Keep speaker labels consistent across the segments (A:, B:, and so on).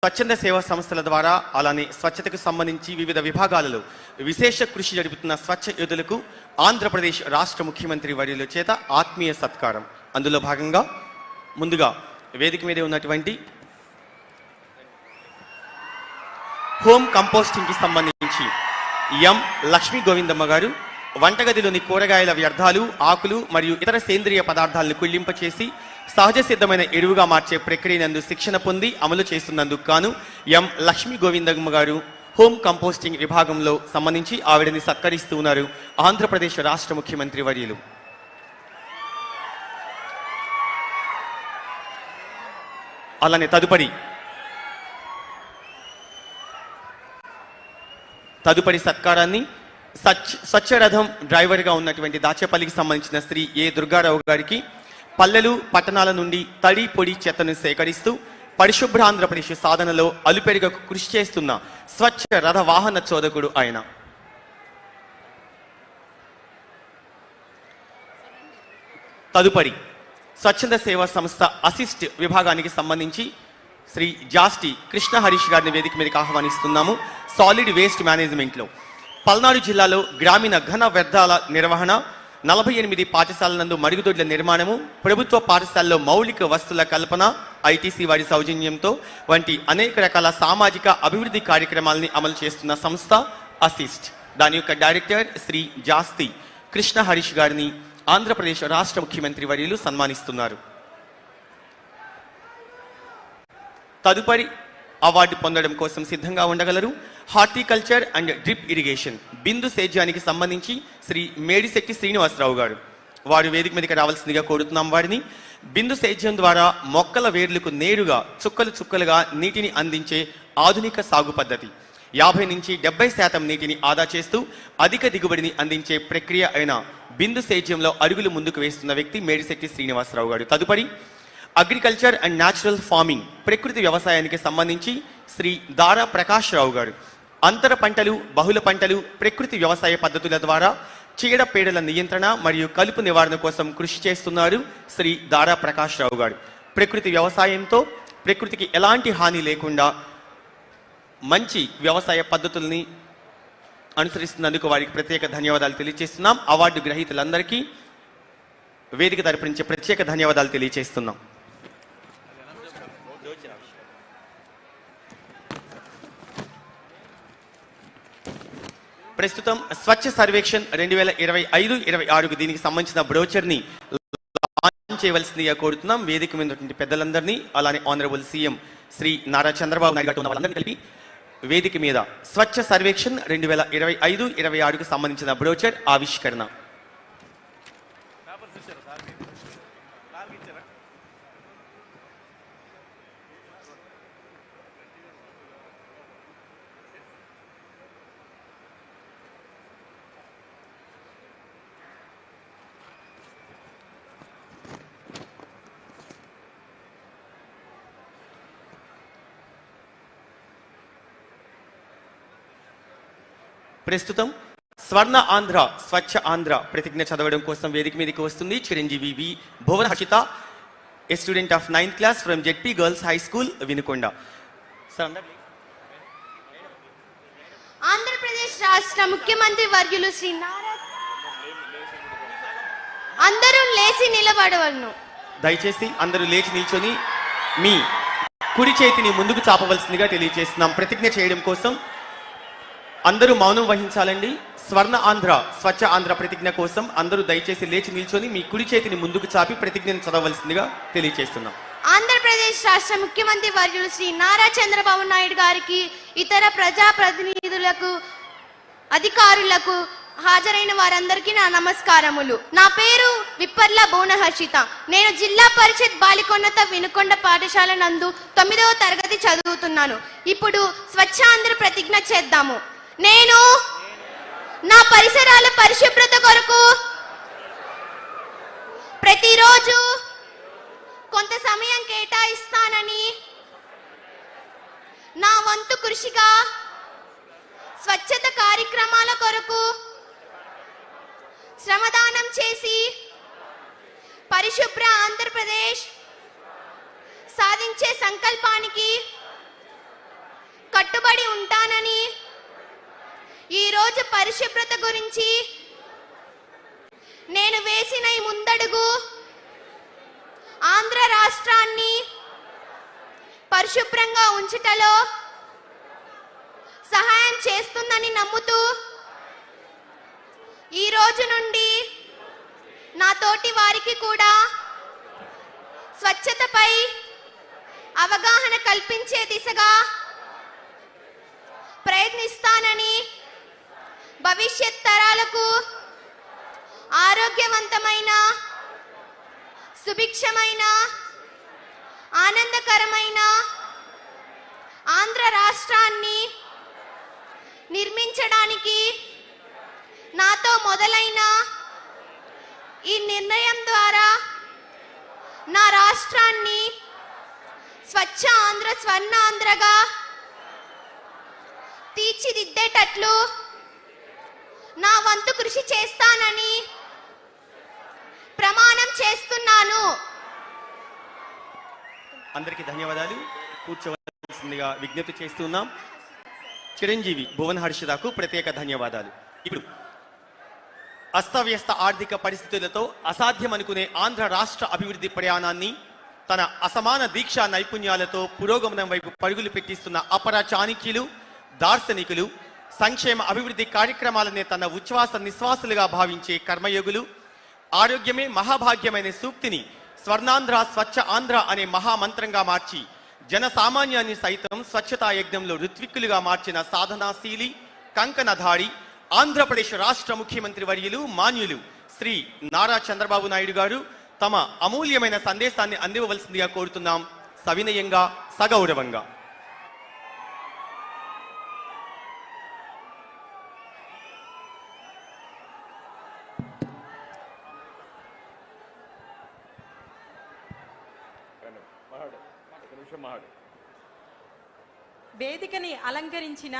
A: స్వచ్ఛంద సేవా సంస్థల ద్వారా అలానే స్వచ్ఛతకు సంబంధించి వివిధ విభాగాలలో విశేష కృషి జరుపుతున్న స్వచ్ఛ యోధులకు ఆంధ్రప్రదేశ్ రాష్ట్ర ముఖ్యమంత్రి వర్యుల చేత ఆత్మీయ సత్కారం. అందులో భాగంగా ముందుగా వేదిక మీద ఉన్నటువంటి హోమ్ కంపోస్టింగ్ కి సంబంధించి ఎం లక్ష్మీ గోవిందమ్మ గారు వంటగదిలోని కూరగాయల వ్యర్థాలు, ఆకులు మరియు ఇతర సేంద్రియ పదార్థాలను కుళ్ళింపచేసి సహజ సిద్ధమైన ఎరువుగా మార్చే ప్రక్రియనందు శిక్షణ పొంది అమలు చేస్తున్నందుకు గాను ఎం లక్ష్మీ గోవిందమ్మ గారు హోమ్ కంపోస్టింగ్ విభాగంలో సంబంధించి ఆవిడని సత్కరిస్తూ ఉన్నారు ఆంధ్రప్రదేశ్ రాష్ట్ర ముఖ్యమంత్రి వర్యులు. అలానే తదుపరి సత్కారాన్ని స్వచ్ఛరథం డ్రైవర్గా ఉన్నటువంటి దాచేపల్లికి సంబంధించిన శ్రీ ఏ దుర్గారావు గారికి పల్లెలు పట్టణాల నుండి తడి పొడి చెత్తను సేకరిస్తూ పరిశుభ్ర ఆంధ్రప్రదేశ్ సాధనలో అలుపెరుగకు కృషి చేస్తున్న స్వచ్ఛ రథ వాహన చోదకుడు ఆయన. తదుపరి స్వచ్ఛంద సేవా సంస్థ అసిస్ట్ విభాగానికి సంబంధించి శ్రీ జాస్టి కృష్ణ హరీష్ గారిని వేదిక మీదకి ఆహ్వానిస్తున్నాము. సాలిడ్ వేస్ట్ మేనేజ్మెంట్లో పల్నాడు జిల్లాలో గ్రామీణ ఘన వ్యర్థాల నిర్వహణ, 48 పాఠశాలల నందు మరుగుదొడ్ల నిర్మాణము, ప్రభుత్వ పాఠశాలలో మౌలిక వస్తువుల కల్పన, ఐటీసీ వారి సౌజన్యంతో వంటి అనేక రకాల సామాజిక అభివృద్ధి కార్యక్రమాలని అమలు చేస్తున్న సంస్థ అసిస్ట్. దాని యొక్క డైరెక్టర్ శ్రీ జాస్తి కృష్ణ హరీష్ గారిని ఆంధ్రప్రదేశ్ రాష్ట్ర ముఖ్యమంత్రి వర్యులు సన్మానిస్తున్నారు. తదుపరి అవార్డు పొందడం కోసం సిద్ధంగా ఉండగలరు హార్టికల్చర్ అండ్ డ్రిప్ ఇరిగేషన్ బిందు సేద్యానికి సంబంధించి శ్రీ మేడిశెట్టి శ్రీనివాసరావు గారు. వారు వేదిక మీదకి రావాల్సిందిగా కోరుతున్నాం వారిని. బిందు సేద్యం ద్వారా మొక్కల వేర్లకు నేరుగా చుక్కలు చుక్కలుగా నీటిని అందించే ఆధునిక సాగు పద్ధతి. 50 నుంచి 70% నీటిని ఆదా చేస్తూ అధిక దిగుబడిని అందించే ప్రక్రియ అయిన బిందు సేద్యంలో అడుగులు ముందుకు వేస్తున్న వ్యక్తి మేడిశెట్టి శ్రీనివాసరావు గారు. తదుపరి అగ్రికల్చర్ అండ్ న్యాచురల్ ఫార్మింగ్ ప్రకృతి వ్యవసాయానికి సంబంధించి శ్రీ దారా ప్రకాష్ రావు గారు. అంతర పంటలు, బహుళ పంటలు, ప్రకృతి వ్యవసాయ పద్ధతుల ద్వారా చీడపీడల నియంత్రణ మరియు కలుపు నివారణ కోసం కృషి చేస్తున్నారు శ్రీ దారా ప్రకాష్ రావు గారు. ప్రకృతి వ్యవసాయంతో ప్రకృతికి ఎలాంటి హాని లేకుండా మంచి వ్యవసాయ పద్ధతుల్ని అనుసరిస్తున్నందుకు వారికి ప్రత్యేక ధన్యవాదాలు తెలియజేస్తున్నాం. అవార్డు గ్రహీతలందరికీ వేదిక తరపు నుంచి ప్రత్యేక ధన్యవాదాలు తెలియజేస్తున్నాం. ప్రస్తుతం స్వచ్ఛ సర్వేక్షణ్ 2025-26 దీనికి సంబంధించిన బ్రోచర్ని లాంచ్ చేయవలసిందిగా కోరుతున్నాం. వేదిక మీద ఉన్నటువంటి పెద్దలందరినీ, అలానే ఆనరబుల్ సీఎం శ్రీ నారా చంద్రబాబు నాయుడు గారు వాళ్ళందరినీ కలిపి వేదిక మీద స్వచ్ఛ సర్వేక్షణ్ 2025-26కు సంబంధించిన బ్రోచర్ ఆవిష్కరణ. ప్రస్తుతం స్వర్ణ ఆంధ్ర స్వచ్ఛ ఆంధ్ర ప్రతిజ్ఞ చదవడం కోసం వేదిక మీదకి వస్తుంది Chiranjeevi V Bhuvana Harshita, a student of 9th class from ZP girls high school Vinukonda.
B: Andhra Pradesh రాష్ట్ర ముఖ్యమంత్రి వర్యులు శ్రీ నారా అందరూ లేచి నిలబడవలను.
A: దయచేసి అందరూ లేచి నిల్చొని మీ కుడి చేతిని ముందుకు చాపవలసిందిగా తెలియజేస్తున్నాం. ప్రతిజ్ఞ చేయడం కోసం అందరూ మౌనం వహించాలండి. స్వర్ణ ఆంధ్ర స్వచ్ఛ ఆంధ్ర ప్రతిజ్ఞ కోసం అందరూ దయచేసి లేచి నిల్చొని మీ కుడి చేతిని ముందుకు చాపి ప్రతిజ్ఞను చదవవలసిందిగా తెలియజేస్తున్నాం.
B: ఆంధ్రప్రదేశ్ రాష్ట్ర ముఖ్యమంత్రి వర్యులు శ్రీ నారా చంద్రబాబు నాయుడు గారికి, ఇతర ప్రజాప్రతినిధులకు, అధికారులకు, హాజరైన వారందరికీ నా నమస్కారములు. నా పేరు విప్పర్ల భువన హర్షిత. నేను జిల్లా పరిషత్ బాలికోన్నత వినుకొండ పాఠశాల నందు 9వ తరగతి చదువుతున్నాను. ఇప్పుడు స్వచ్ఛాంధ్ర ప్రతిజ్ఞ చేద్దాము. నేను నా పరిసరాల పరిశుభ్రత కొరకు ప్రతిరోజు కొంత సమయం కేటాయిస్తానని, నా వంతు కృషిగా స్వచ్ఛత కార్యక్రమాల కొరకు శ్రమదానం చేసి పరిశుభ్ర ఆంధ్రప్రదేశ్ సాధించే సంకల్పానికి కట్టుబడి ఉంటానని, ఈరోజు పరిశుభ్రత గురించి నేను వేసిన ఈ ముందడుగు ఆంధ్ర రాష్ట్రాన్ని పరిశుభ్రంగా ఉంచుటలో సహాయం చేస్తుందని నమ్ముతూ ఈ రోజు నుండి నా తోటి వారికి కూడా స్వచ్ఛతపై అవగాహన కల్పించే దిశగా ప్రయత్నిస్తానని, భవిష్యత్ తరాలకు ఆరోగ్యవంతమైన, సుభిక్షమైన, ఆనందకరమైన ఆంధ్ర రాష్ట్రాన్ని నిర్మించడానికి నాతో మొదలైన ఈ నిర్ణయం ద్వారా నా రాష్ట్రాన్ని స్వచ్ఛ ఆంధ్ర, స్వర్ణాంధ్రగా తీర్చిదిద్దేటట్లు నా వంతు కృషి చేస్తానని ప్రమాణం చేస్తున్నాను.
A: అందరికీ ధన్యవాదాలు. కూర్చోవలసిందిగా విజ్ఞప్తి చేస్తున్నాం. చిరంజీవి భువన్ హర్షితకు ప్రత్యేక ధన్యవాదాలు. ఇప్పుడు అస్తవ్యస్త ఆర్థిక పరిస్థితులతో అసాధ్యమనుకునే ఆంధ్ర రాష్ట్ర అభివృద్ధి ప్రయాణాన్ని తన అసమాన దీక్షా నైపుణ్యాలతో పురోగమనం వైపు పరుగులు పెట్టిస్తున్న అపర చాణక్యులు, దార్శనికులు, సంక్షేమ అభివృద్ధి కార్యక్రమాలనే తన ఉచ్ఛ్వాస నిశ్వాసులుగా భావించే కర్మయోగులు, ఆరోగ్యమే మహాభాగ్యమైన సూక్తిని స్వర్ణాంధ్ర, స్వచ్ఛ ఆంధ్ర అనే మహామంత్రంగా మార్చి జన సామాన్యాన్ని సైతం స్వచ్ఛతా యజ్ఞంలో ఋత్విక్కులుగా మార్చిన సాధనాశీలి, కంకణధారి, ఆంధ్రప్రదేశ్ రాష్ట్ర ముఖ్యమంత్రి వర్యులు మాన్యులు శ్రీ నారా చంద్రబాబు నాయుడు గారు తమ అమూల్యమైన సందేశాన్ని అందివ్వవలసిందిగా కోరుతున్నాం. సవినయంగా, సగౌరవంగా.
C: వేదికని అలంకరించిన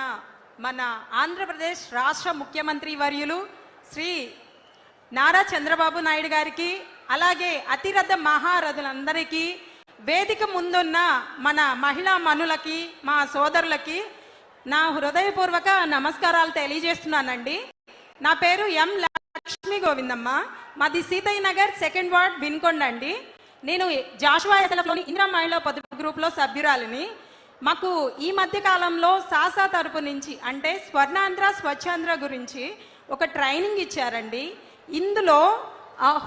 C: మన ఆంధ్రప్రదేశ్ రాష్ట్ర ముఖ్యమంత్రి వర్యులు శ్రీ నారా చంద్రబాబు నాయుడు గారికి, అలాగే అతిరథ మహారథులందరికీ, వేదిక ముందున్న మన మహిళా మనులకి, మా సోదరులకి నా హృదయపూర్వక నమస్కారాలు తెలియజేస్తున్నానండి. నా పేరు ఎం లక్ష్మీ గోవిందమ్మ. మాది సీతయ్య నగర్ 2nd వార్డ్ వినుకొండ అండి. నేను జాషువా ఎస్ఎల్ఎఫ్లోని ఇందిరా మహిళా పొదుపు గ్రూప్లో సభ్యురాలిని. మాకు ఈ మధ్య కాలంలో సాసా తరపు నుంచి అంటే స్వర్ణాంధ్ర, స్వచ్ఛాంధ్ర గురించి ఒక ట్రైనింగ్ ఇచ్చారండి. ఇందులో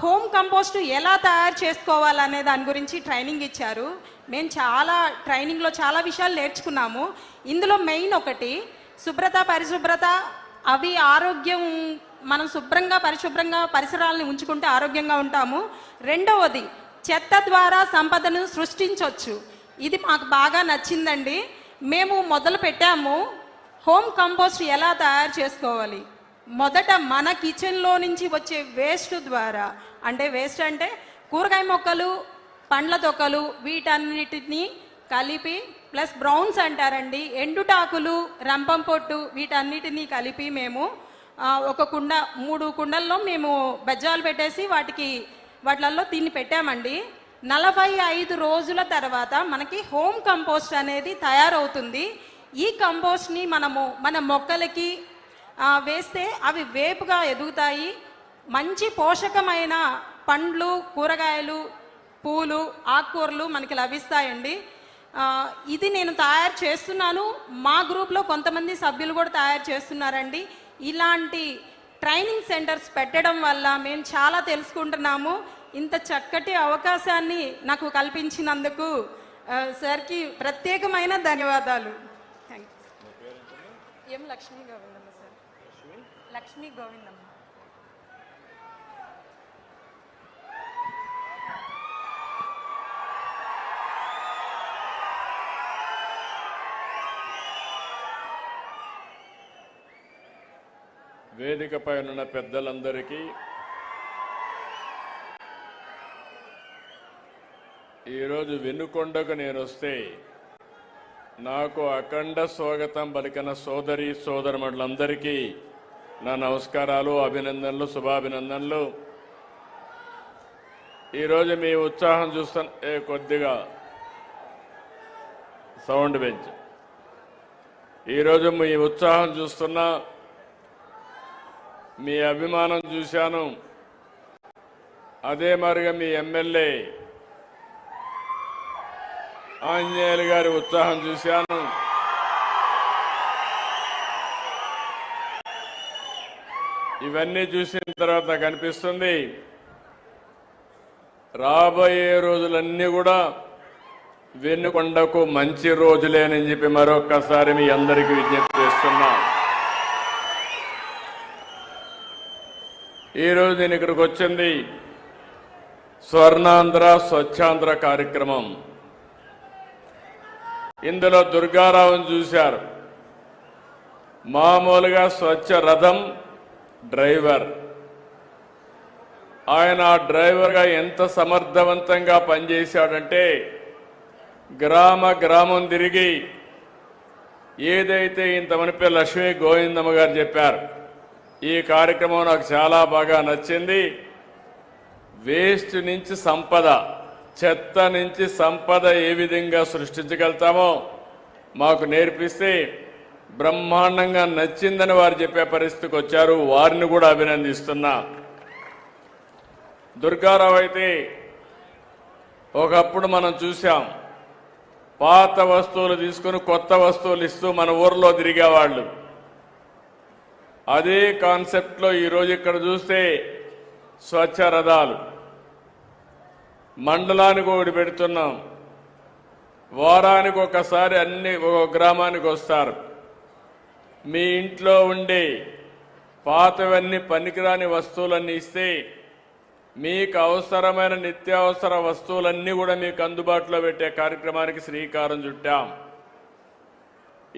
C: హోమ్ కంపోస్ట్ ఎలా తయారు చేసుకోవాలనే దాని గురించి ట్రైనింగ్ ఇచ్చారు. మేము ట్రైనింగ్లో చాలా విషయాలు నేర్చుకున్నాము. ఇందులో మెయిన్ ఒకటి శుభ్రత, పరిశుభ్రత, అవి ఆరోగ్యం, మనం పరిశుభ్రంగా పరిసరాలను ఉంచుకుంటే ఆరోగ్యంగా ఉంటాము. రెండవది చెత్త ద్వారా సంపదను సృష్టించవచ్చు. ఇది మాకు బాగా నచ్చిందండి. మేము మొదలు పెట్టాము హోమ్ కంపోస్ట్ ఎలా తయారు చేసుకోవాలి. మొదట మన కిచెన్లో నుంచి వచ్చే వేస్ట్ ద్వారా, అంటే వేస్ట్ అంటే కూరగాయ మొక్కలు, పండ్ల తొక్కలు, వీటన్నిటిని కలిపి ప్లస్ బ్రౌన్స్ అంటారండి, ఎండుటాకులు, రంపం పొట్టు, వీటన్నిటినీ కలిపి మేము ఒక 3 కుండల్లో మేము బెజ్జాలు పెట్టేసి వాటిలలో దీన్ని పెట్టామండి. 45 రోజుల తర్వాత మనకి హోమ్ కంపోస్ట్ అనేది తయారవుతుంది. ఈ కంపోస్ట్ని మన మొక్కలకి వేస్తే అవి వేపుగా ఎదుగుతాయి. మంచి పోషకమైన పండ్లు, కూరగాయలు, పూలు, ఆకుకూరలు మనకి లభిస్తాయండి. ఇది నేను తయారు చేస్తున్నాను. మా గ్రూప్లో కొంతమంది సభ్యులు కూడా తయారు చేస్తున్నారండి. ఇలాంటి ట్రైనింగ్ సెంటర్స్ పెట్టడం వల్ల మేము చాలా తెలుసుకుంటున్నాము. ఇంత చక్కటి అవకాశాన్ని నాకు కల్పించినందుకు సార్కి ప్రత్యేకమైన ధన్యవాదాలు. ఎం లక్ష్మీ గోవిందమ్మ సార్. లక్ష్మీ గోవిందమ్మ.
D: వేదికపై ఉన్న పెద్దలందరికీ, ఈరోజు వెనుకొండకు నేను వస్తే నాకు అఖండ స్వాగతం పలికిన సోదరి సోదరులందరికీ నా నమస్కారాలు, అభినందనలు, శుభాభినందనలు. ఈరోజు మీ ఉత్సాహం చూస్తే కొద్దిగా సౌండ్ పెంచు. ఈరోజు మీ ఉత్సాహం చూస్తున్నా, మీ అభిమానం చూశాను. అదే మరిగా మీ ఎమ్మెల్యే ఆంజనేయులు గారి ఉత్సాహం చూశాను. ఇవన్నీ చూసిన తర్వాత నాకు అనిపిస్తుంది రాబోయే రోజులన్నీ కూడా వెన్నుకొండకు మంచి రోజులేనని చెప్పి మరొక్కసారి మీ అందరికీ విజ్ఞప్తి చేస్తున్నా. ఈరోజు నేను ఇక్కడికి వచ్చింది స్వర్ణాంధ్ర స్వచ్ఛాంధ్ర కార్యక్రమం. ఇందులో దుర్గారావును చూశారు. మామూలుగా స్వచ్ఛ రథం డ్రైవర్. ఆయన డ్రైవర్గా ఎంత సమర్థవంతంగా పనిచేశాడంటే గ్రామం తిరిగి ఏదైతే ఇంతమనిపై లక్ష్మీ గోవిందమ్మ గారు చెప్పారు, ఈ కార్యక్రమం నాకు చాలా బాగా నచ్చింది. వేస్ట్ నుంచి సంపద, చెత్త నుంచి సంపద ఏ విధంగా సృష్టించగలుగుతామో మాకు నేర్పిస్తే బ్రహ్మాండంగా నచ్చిందని వారు చెప్పే పరిస్థితికి వచ్చారు. వారిని కూడా అభినందిస్తున్నా. దుర్గారావు అయితే ఒకప్పుడు మనం చూసాం, పాత వస్తువులు తీసుకుని కొత్త వస్తువులు ఇస్తూ మన ఊర్లో తిరిగేవాళ్ళు. అదే కాన్సెప్ట్లో ఈరోజు ఇక్కడ చూస్తే స్వచ్ఛ రథాలు మండలానికి ఒకటి పెడుతున్నాం. వారానికి ఒకసారి ఒక గ్రామానికి వస్తారు. మీ ఇంట్లో ఉండే పాతవన్నీ పనికిరాని వస్తువులన్నీ ఇస్తే మీకు అవసరమైన నిత్యావసర వస్తువులన్నీ కూడా మీకు అందుబాటులో పెట్టే కార్యక్రమానికి శ్రీకారం చుట్టాం.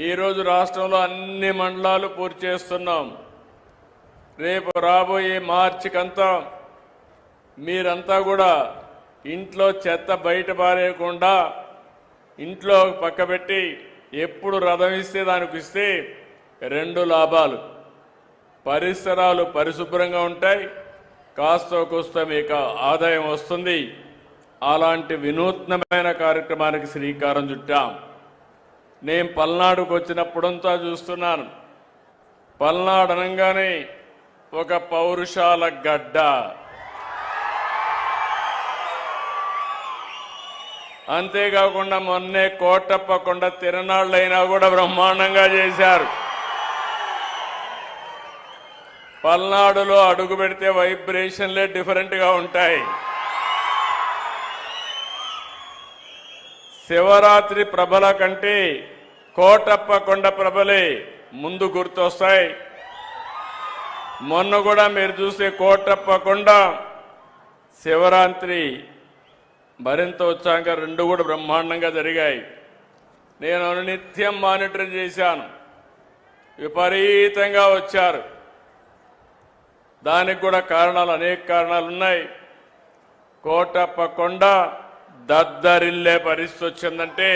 D: ఈరోజు రాష్ట్రంలో అన్ని మండలాలు పూర్తి చేస్తున్నాం. రేపు రాబోయే మార్చికంతా మీరంతా కూడా ఇంట్లో చెత్త బయట పారేయకుండా ఇంట్లో పక్కబెట్టి ఎప్పుడు రథం ఇస్తే దానికి ఇస్తే 2 లాభాలు. పరిసరాలు పరిశుభ్రంగా ఉంటాయి, కాస్త కూస్త మీకు ఆదాయం వస్తుంది. అలాంటి వినూత్నమైన కార్యక్రమానికి శ్రీకారం చుట్టాం. నేను పల్నాడుకు వచ్చినప్పుడంతా చూస్తున్నాను. పల్నాడు అనగానే ఒక పౌరుషాల గడ్డ. అంతేకాకుండా మొన్నే కోటప్ప కొండ తిరునాళ్ళైనా కూడా బ్రహ్మాండంగా చేశారు. పల్నాడులో అడుగు పెడితే వైబ్రేషన్లే డిఫరెంట్గా ఉంటాయి. శివరాత్రి ప్రభల కంటే కోటప్ప కొండ ప్రభలే ముందు గుర్తొస్తాయి. మొన్న కూడా మీరు చూసే కోటప్ప కొండ శివరాత్రి మరింత ఉత్సాహంగా 2 కూడా బ్రహ్మాండంగా జరిగాయి. నేను నిత్యం మానిటర్ చేశాను. విపరీతంగా వచ్చారు. దానికి కూడా కారణాలు, అనేక కారణాలు ఉన్నాయి. కోటప్ప కొండ దద్దరిల్లే పరిస్థితి వచ్చిందంటే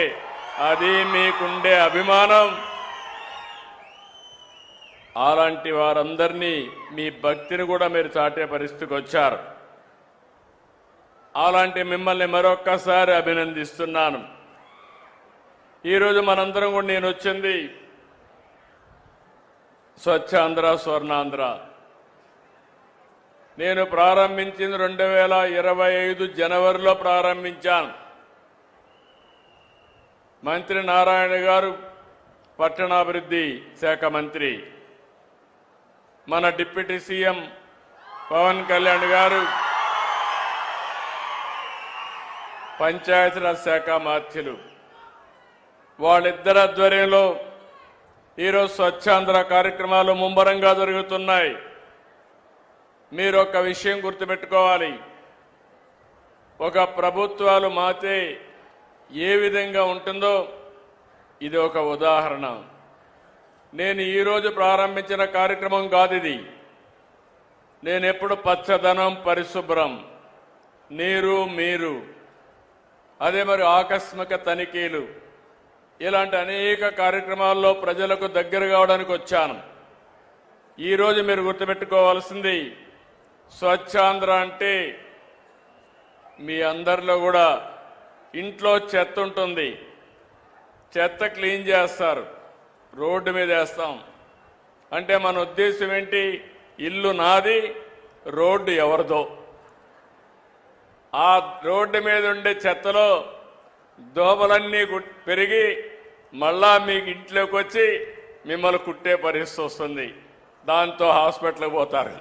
D: అది మీకుండే అభిమానం. అలాంటి వారందరినీ మీ భక్తిని కూడా మీరు చాటే పరిస్థితికి వచ్చారు. అలాంటి మిమ్మల్ని మరొక్కసారి అభినందిస్తున్నాను. ఈరోజు మనందరం కూడా నేను వచ్చింది స్వచ్ఛాంధ్ర స్వర్ణాంధ్ర. నేను ప్రారంభించింది 2025 జనవరిలో ప్రారంభించాను. మంత్రి నారాయణ గారు పట్టణాభివృద్ధి శాఖ మంత్రి, మన డిప్యూటీ సీఎం పవన్ కళ్యాణ్ గారు పంచాయతీరాజ్ శాఖ మాత్యులు, వాళ్ళిద్దరి ఆధ్వర్యంలో ఈరోజు స్వచ్ఛాంధ్ర కార్యక్రమాలు ముమ్మరంగా జరుగుతున్నాయి. మీరు ఒక విషయం గుర్తుపెట్టుకోవాలి. ఒక ప్రభుత్వాలు మాతే ఏ విధంగా ఉంటుందో ఇది ఒక ఉదాహరణ. నేను ఈరోజు ప్రారంభించిన కార్యక్రమం కాదు ఇది. నేను ఎప్పుడు పచ్చదనం, పరిశుభ్రం, నీరు, మీరు, అదే మరి ఆకస్మిక తనిఖీలు, ఇలాంటి అనేక కార్యక్రమాల్లో ప్రజలకు దగ్గర కావడానికి వచ్చాను. ఈరోజు మీరు గుర్తుపెట్టుకోవాల్సింది స్వచ్ఛాంధ్ర అంటే మీ అందరిలో కూడా ఇంట్లో చెత్త ఉంటుంది, చెత్త క్లీన్ చేస్తారు. రోడ్డు మీద వేస్తాం. అంటే మన ఉద్దేశం ఏంటి? ఇల్లు నాది, రోడ్డు ఎవరిదో. ఆ రోడ్డు మీద ఉండే చెత్తలో దోమలన్నీ పెరిగి మళ్ళా మీకు ఇంట్లోకి వచ్చి మిమ్మల్ని కుట్టే పరిస్థితి వస్తుంది. దాంతో హాస్పిటల్కి పోతారు.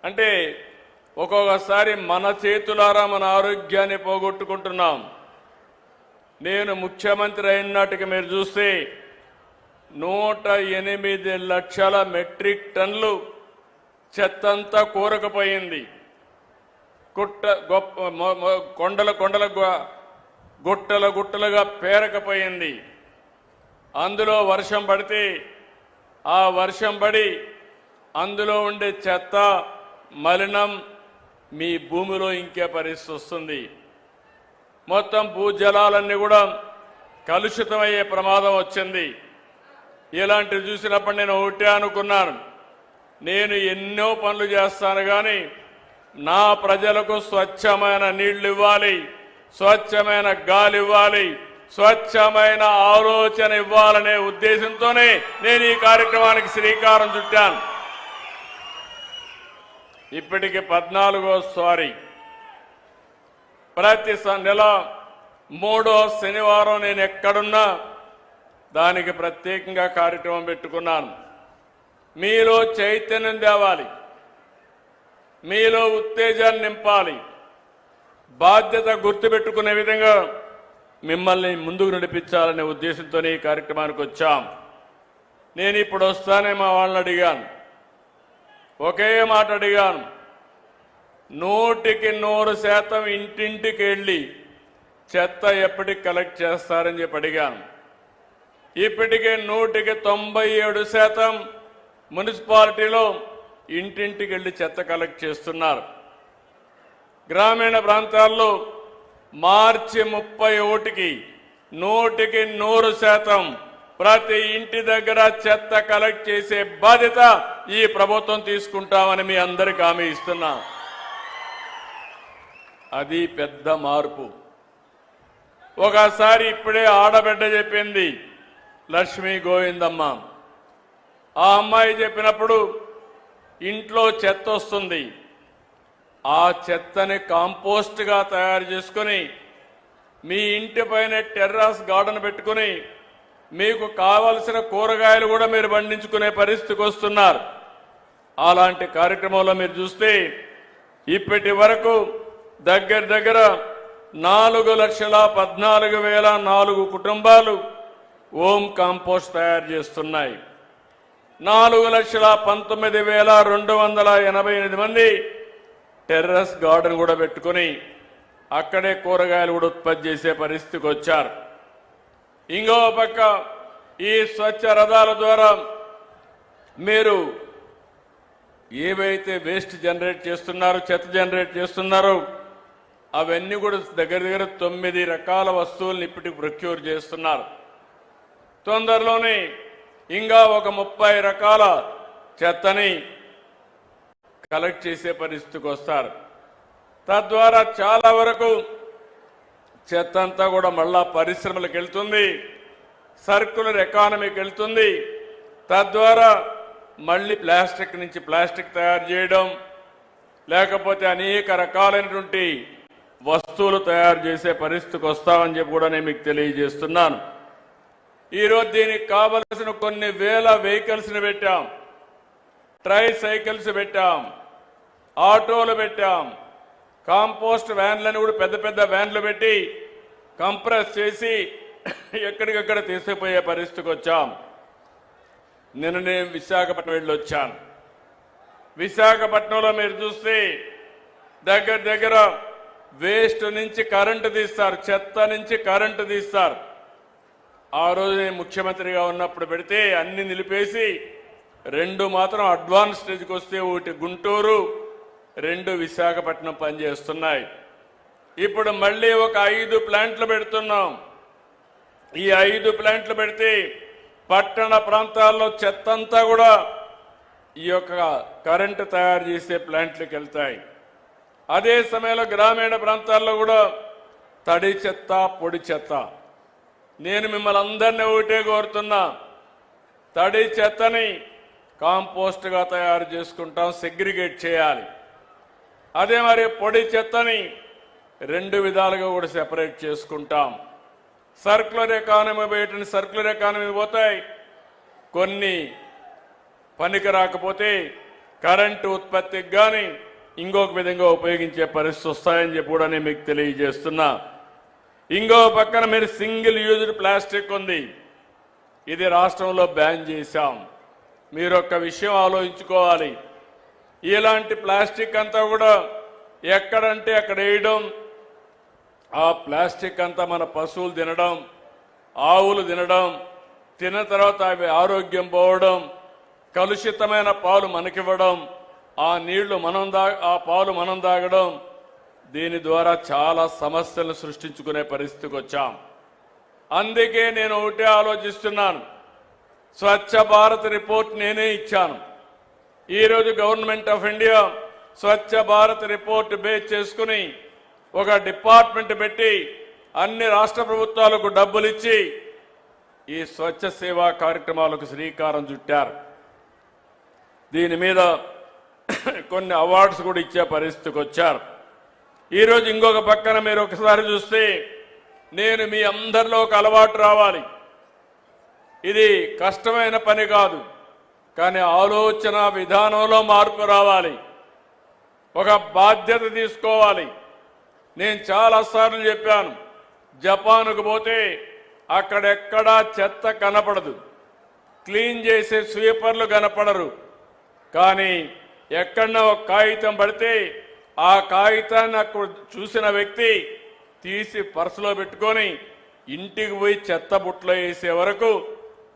D: అంటే ఒక్కొక్కసారి మన చేతులారా మన ఆరోగ్యాన్ని పోగొట్టుకుంటున్నాం. నేను ముఖ్యమంత్రి అయిన నాటికి మీరు చూస్తే 108 లక్షల మెట్రిక్ టన్నులు చెత్తంతా కూరకపోయింది. కొండల గుట్టలుగా పేరకపోయింది. అందులో వర్షం పడితే ఆ వర్షం పడి అందులో ఉండే చెత్త మలినం మీ భూమిలో ఇంకే పరిస్థితి వస్తుంది. మొత్తం భూజలాలన్నీ కూడా కలుషితమయ్యే ప్రమాదం వచ్చింది. ఇలాంటివి చూసినప్పుడు నేను ఒకటే అనుకున్నాను, నేను ఎన్నో పనులు చేస్తాను కానీ నా ప్రజలకు స్వచ్ఛమైన నీళ్లు ఇవ్వాలి, స్వచ్ఛమైన గాలి ఇవ్వాలి, స్వచ్ఛమైన ఆలోచన ఇవ్వాలనే ఉద్దేశంతోనే నేను ఈ కార్యక్రమానికి శ్రీకారం చుట్టాను. ఇప్పటికి 14వ ప్రతి నెల 3వ శనివారం నేను ఎక్కడున్నా దానికి ప్రత్యేకంగా కార్యక్రమం పెట్టుకున్నాను. మీలో చైతన్యం తేవాలి, మీలో ఉత్తేజాన్ని నింపాలి, బాధ్యత గుర్తుపెట్టుకునే విధంగా మిమ్మల్ని ముందుకు నడిపించాలనే ఉద్దేశంతోనే ఈ కార్యక్రమానికి వచ్చాం. నేను ఇప్పుడు వస్తానే మా వాళ్ళని అడిగాను, ఒకే మాట అడిగాను, 100% ఇంటింటికి వెళ్ళి చెత్త ఎప్పటికి కలెక్ట్ చేస్తారని చెప్పి అడిగాను. ఇప్పటికే 197% మున్సిపాలిటీలో ఇంటింటికి వెళ్ళి చెత్త కలెక్ట్ చేస్తున్నారు. గ్రామీణ ప్రాంతాల్లో మార్చి 31కి 100% ప్రతి ఇంటి దగ్గర చెత్త కలెక్ట్ చేసే బాధ్యత ఈ ప్రభుత్వం తీసుకుంటామని మీ అందరికీ హామీ ఇస్తున్నా. అది పెద్ద మార్పు. ఒకసారి ఇప్పుడే ఆడబిడ్డ చెప్పింది, లక్ష్మీ గోవిందమ్మ. ఆ అమ్మాయి చెప్పినప్పుడు ఇంట్లో చెత్త వస్తుంది, ఆ చెత్తని కాంపోస్ట్గా తయారు చేసుకుని మీ ఇంటి పైన టెర్రస్ గార్డెన్ పెట్టుకుని మీకు కావలసిన కూరగాయలు కూడా మీరు పండించుకునే పరిస్థితికి వస్తున్నారు. అలాంటి కార్యక్రమంలో మీరు చూస్తే ఇప్పటి వరకు దగ్గర 4,14,004 కుటుంబాలు హోమ్ కాంపోస్ట్ తయారు చేస్తున్నాయి. 4,19,288 మంది టెర్రస్ గార్డెన్ కూడా పెట్టుకుని అక్కడే కూరగాయలు కూడా ఉత్పత్తి చేసే పరిస్థితికి వచ్చారు. ఇంకో పక్క ఈ స్వచ్ఛ రథాల ద్వారా మీరు ఏవైతే వేస్ట్ జనరేట్ చేస్తున్నారో, చెత్త జనరేట్ చేస్తున్నారో అవన్నీ కూడా దగ్గర 9 రకాల వస్తువులను ఇప్పటికి ప్రొక్యూర్ చేస్తున్నారు. తొందరలోనే ఇంకా ఒక 30 రకాల చెత్తని కలెక్ట్ చేసే పరిస్థితికి వస్తారు. తద్వారా చాలా వరకు చెత్త అంతా కూడా మళ్ళా పరిశ్రమలకు వెళ్తుంది, సర్క్యులర్ ఎకానమీకి వెళ్తుంది. తద్వారా మళ్ళీ ప్లాస్టిక్ నుంచి ప్లాస్టిక్ తయారు చేయడం, లేకపోతే అనేక రకాలైనటువంటి వస్తువులు తయారు చేసే పరిస్థితికి వస్తామని చెప్పి కూడా నేను మీకు తెలియజేస్తున్నాను. ఈరోజు దీనికి కావలసిన కొన్ని వేల వెహికల్స్ని పెట్టాం, ట్రై సైకిల్స్ పెట్టాం, ఆటోలు పెట్టాం, కాంపోస్ట్ వ్యాన్లను కూడా పెద్ద పెద్ద వ్యాన్లు పెట్టి కంప్రెస్ చేసి ఎక్కడికక్కడ తీసుకుపోయే పరిస్థితికి వచ్చాం. నిన్న నేను విశాఖపట్నం వెళ్ళి వచ్చాను. విశాఖపట్నంలో మీరు చూస్తే దగ్గర వేస్ట్ నుంచి కరెంటు తీస్తారు, చెత్త నుంచి కరెంటు తీస్తారు. ఆ రోజు నేను ముఖ్యమంత్రిగా ఉన్నప్పుడు పెడితే అన్ని నిలిపేసి 2 మాత్రం అడ్వాన్స్ స్టేజ్కి వస్తే ఒకటి గుంటూరు, 2 విశాఖపట్నం పనిచేస్తున్నాయి. ఇప్పుడు మళ్ళీ ఒక 5 ప్లాంట్లు పెడుతున్నాం. ఈ 5 ప్లాంట్లు పెడితే పట్టణ ప్రాంతాల్లో చెత్త అంతా కూడా ఈ యొక్క కరెంటు తయారు చేసే ప్లాంట్లకు వెళ్తాయి. అదే సమయంలో గ్రామీణ ప్రాంతాల్లో కూడా తడి చెత్త, పొడి చెత్త. నేను మిమ్మల్ని అందరినీ ఒకటే కోరుతున్నా, తడి చెత్తని కాంపోస్ట్గా తయారు చేసుకుంటాం, సెగ్రిగేట్ చేయాలి. అదే మరి పొడి చెత్తని 2 విధాలుగా కూడా సెపరేట్ చేసుకుంటాం. సర్క్యులర్ ఎకానమీ బయటని సర్క్యులర్ ఎకానమీ పోతాయి, కొన్ని పనికి రాకపోతే కరెంటు ఉత్పత్తికి కానీ ఇంకొక విధంగా ఉపయోగించే పరిస్థితి వస్తాయని చెప్పి కూడా నేను మీకు తెలియజేస్తున్నా. ఇంకో పక్కన మీరు సింగిల్ యూజ్డ్ ప్లాస్టిక్ ఉంది, ఇది రాష్ట్రంలో బ్యాన్ చేశాం. మీరు ఒక్క విషయం ఆలోచించుకోవాలి, ఇలాంటి ప్లాస్టిక్ అంతా కూడా ఎక్కడంటే అక్కడ వేయడం, ఆ ప్లాస్టిక్ అంతా మన పశువులు తినడం, ఆవులు తినడం, తిన్న తర్వాత అవి ఆరోగ్యం పోవడం, కలుషితమైన పాలు మనకివ్వడం, ఆ నీళ్లు ఆ పాలు మనం తాగడం, దీని ద్వారా చాలా సమస్యలను సృష్టించుకునే పరిస్థితికి వచ్చాం. అందుకే నేను ఒకటే ఆలోచిస్తున్నాను, స్వచ్ఛ భారత్ రిపోర్ట్ నేనే ఇచ్చాను. ఈరోజు government of India Swachh Bharat report base చేసుకుని ఒక డిపార్ట్మెంట్ పెట్టి అన్ని రాష్ట్ర ప్రభుత్వాలకు డబ్బులు ఇచ్చి ఈ స్వచ్ఛ సేవా కార్యక్రమాలకు శ్రీకారం చుట్టారు. దీని మీద కొన్ని అవార్డ్స్ కూడా ఇచ్చే పరిస్థితికి వచ్చారు. ఈరోజు ఇంకొక పక్కన మీరు ఒకసారి చూస్తే, నేను మీ అందరిలో ఒక అలవాటు రావాలి. ఇది కష్టమైన పని కాదు, కానీ ఆలోచన విధానంలో మార్పు రావాలి, ఒక బాధ్యత తీసుకోవాలి. నేను చాలాసార్లు చెప్పాను, జపాన్కు పోతే అక్కడెక్కడా చెత్త కనపడదు, క్లీన్ చేసే స్వీపర్లు కనపడరు, కానీ ఎక్కడన్నా ఒక కాగితం పడితే ఆ కాగితాన్ని అక్కడ చూసిన వ్యక్తి తీసి పర్సులో పెట్టుకొని ఇంటికి పోయి చెత్త బుట్టలో వేసే వరకు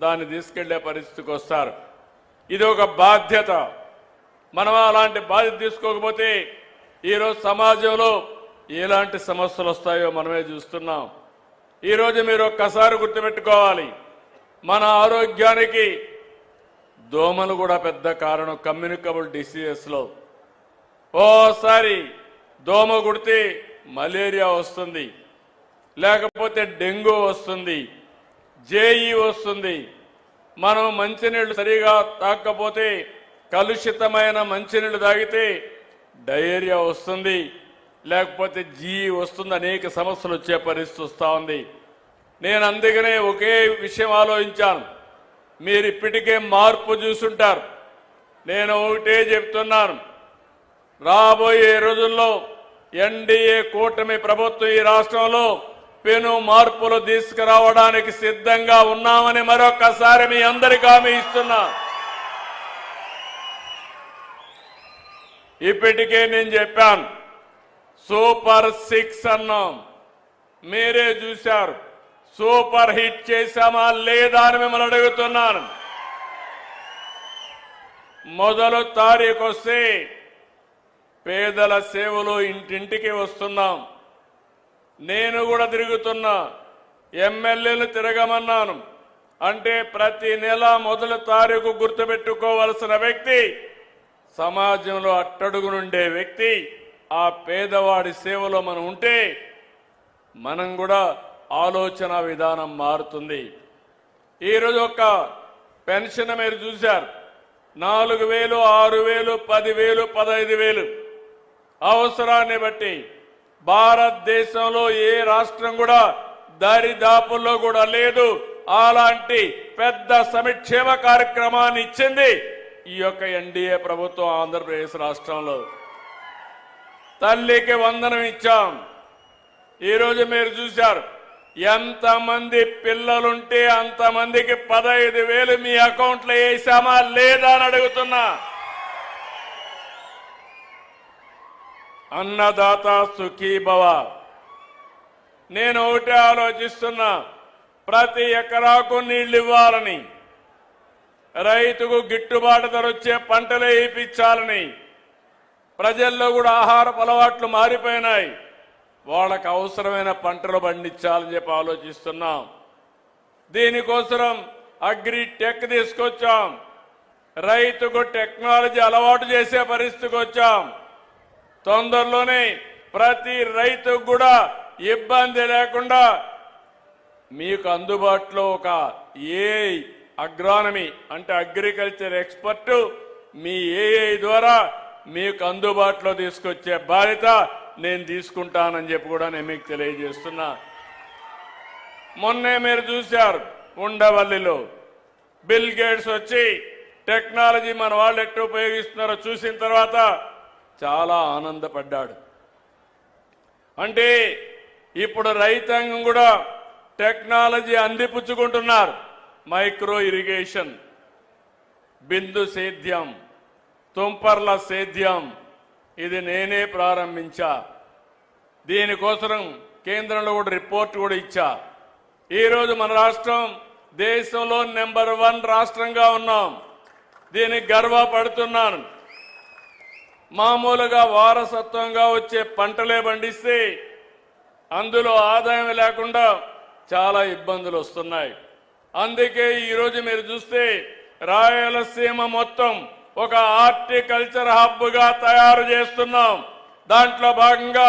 D: దాన్ని తీసుకెళ్లే పరిస్థితికి వస్తారు. ఇది ఒక బాధ్యత. మనం అలాంటి బాధ్యత తీసుకోకపోతే ఈరోజు సమాజంలో ఎలాంటి సమస్యలు వస్తాయో మనమే చూస్తున్నాం. ఈరోజు మీరు ఒక్కసారి గుర్తుపెట్టుకోవాలి, మన ఆరోగ్యానికి దోమలు కూడా పెద్ద కారణం. కమ్యూనికబుల్ డిసీజెస్లో ఓసారి దోమ కుడితే మలేరియా వస్తుంది, లేకపోతే డెంగ్యూ వస్తుంది, జేఈ వస్తుంది. మనం మంచినీళ్ళు సరిగా తాగకపోతే, కలుషితమైన మంచినీళ్ళు తాగితే డయేరియా వస్తుంది, లేకపోతే జీఈ వస్తుంది. అనేక సమస్యలు వచ్చే పరిస్థితి వస్తూ ఉంది. నేను అందుకనే ఒకే విషయం ఆలోచించాను. మీరు ఇప్పటికే మార్పు చూసుంటారు. నేను ఒకటే చెప్తున్నాను, రాబోయే రోజుల్లో ఎన్డీఏ కూటమి ప్రభుత్వం ఈ రాష్ట్రంలో పెను మార్పులు తీసుకురావడానికి సిద్ధంగా ఉన్నామని మరొకసారి మీ అందరికీ హామీ ఇస్తున్నా. ఇప్పటికే నేను చెప్పాను, సూపర్ 6 అన్నాం, మీరే చూశారు. సూపర్ హిట్ చేశామా లేదా అని మిమ్మల్ని అడుగుతున్నాను. మొదలు తారీఖు వస్తే పేదల సేవలు ఇంటింటికి వస్తున్నాం. నేను కూడా తిరుగుతున్నా, ఎమ్మెల్యేలు తిరగమన్నాను. అంటే ప్రతి నెల మొదటి తారీఖు గుర్తుపెట్టుకోవాల్సిన వ్యక్తి, సమాజంలో అట్టడుగు నుండే వ్యక్తి, ఆ పేదవాడి సేవలో మనం ఉంటే మనం కూడా ఆలోచన విధానం మారుతుంది. ఈరోజు ఒక పెన్షన్ మీరు చూశారు, 4,000, 6,000, 10,000, 15,000 అవసరాన్ని బట్టి భారతదేశంలో ఏ రాష్ట్రం కూడా దరిదాపుల్లో కూడా లేదు. అలాంటి పెద్ద సంక్షేమ కార్యక్రమాన్ని ఇచ్చింది ఈ యొక్క ఎన్డీఏ ప్రభుత్వం ఆంధ్రప్రదేశ్ రాష్ట్రంలో. తల్లికి వందనం ఇచ్చాం. ఈరోజు మీరు చూశారు, ఎంతమంది పిల్లలుంటే అంతమందికి 15,000 మీ అకౌంట్లో వేసామా లేదా అని అడుగుతున్నా. అన్నదాత సుఖీభవ. నేను ఒకటే ఆలోచిస్తున్నా, ప్రతి ఎకరాకు నీళ్లు ఇవ్వాలని, రైతుకు గిట్టుబాటు ధర వచ్చే పంటలే వేయించాలని. ప్రజల్లో కూడా ఆహారపు అలవాట్లు మారిపోయినాయి, వాళ్ళకు అవసరమైన పంటలు పండించాలని చెప్పి ఆలోచిస్తున్నాం. దీనికోసం అగ్రి టెక్ తీసుకొచ్చాం, రైతుకు టెక్నాలజీ అలవాటు చేసే పరిస్థితికి వచ్చాం. తొందరలోనే ప్రతి రైతుకు కూడా ఇబ్బంది లేకుండా మీకు అందుబాటులో ఒక ఏఐ అగ్రానమీ అంటే అగ్రికల్చర్ ఎక్స్పర్ట్ మీ ఏఐ ద్వారా మీకు అందుబాటులో తీసుకొచ్చే బాధ్యత నేను తీసుకుంటానని చెప్పి కూడా నేను మీకు తెలియజేస్తున్నా. మొన్నే మీరు చూశారు ఉండవల్లిలో బిల్ గేట్స్ వచ్చి టెక్నాలజీ మన వాళ్ళు ఎట్లా ఉపయోగిస్తున్నారో చూసిన తర్వాత చాలా ఆనందపడ్డాడు. అంటే ఇప్పుడు రైతాంగం కూడా టెక్నాలజీ అందిపుచ్చుకుంటున్నారు. మైక్రో ఇరిగేషన్, బిందు సేద్యం, తుంపర్ల సేద్యం ఇది నేనే ప్రారంభించా. దీనికోసం కేంద్రంలో కూడా రిపోర్ట్ కూడా ఇచ్చా. ఈరోజు మన రాష్ట్రం దేశంలో నెంబర్ 1 రాష్ట్రంగా ఉన్నాం. దీనికి గర్వపడుతున్నాను. మామూలుగా వారసత్వంగా వచ్చే పంటలే పండిస్తే అందులో ఆదాయం లేకుండా చాలా ఇబ్బందులు వస్తున్నాయి. అందుకే ఈరోజు మీరు చూస్తే రాయలసీమ మొత్తం ఒక హార్టికల్చర్ హబ్ గా తయారు చేస్తున్నాం. దాంట్లో భాగంగా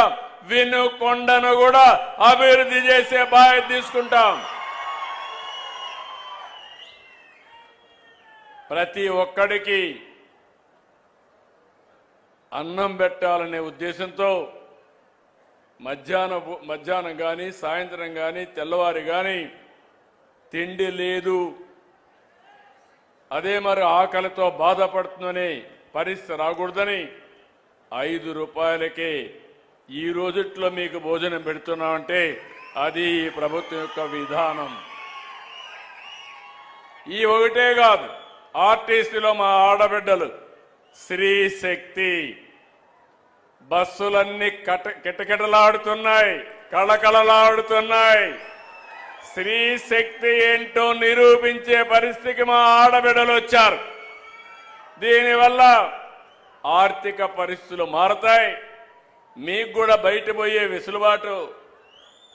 D: వినుకొండను కూడా అభివృద్ధి చేసే బాధ్యత తీసుకుంటాం. ప్రతి ఒక్కడికి అన్నం పెట్టాలనే ఉద్దేశంతో మధ్యాహ్నం కానీ సాయంత్రం కానీ తెల్లవారి కానీ తిండి లేదు, అదే మరి ఆకలితో బాధపడుతుందనే పరిస్థితి రాకూడదని 5 రూపాయలకే ఈ రోజుట్లో మీకు భోజనం పెడుతున్నామంటే అది ఈ ప్రభుత్వం యొక్క విధానం. ఈ ఒకటే కాదు, ఆర్టీసీలో మా ఆడబిడ్డలు స్త్రీ శక్తి బస్సులన్నీ కిటకిటలాడుతున్నాయి, కళకళలాడుతున్నాయి. స్త్రీ శక్తి ఏంటో నిరూపించే పరిస్థితికి మా ఆడబిడ్డలు వచ్చారు. దీనివల్ల ఆర్థిక పరిస్థితులు మారతాయి. మీకు కూడా బయట పోయే వెసులుబాటు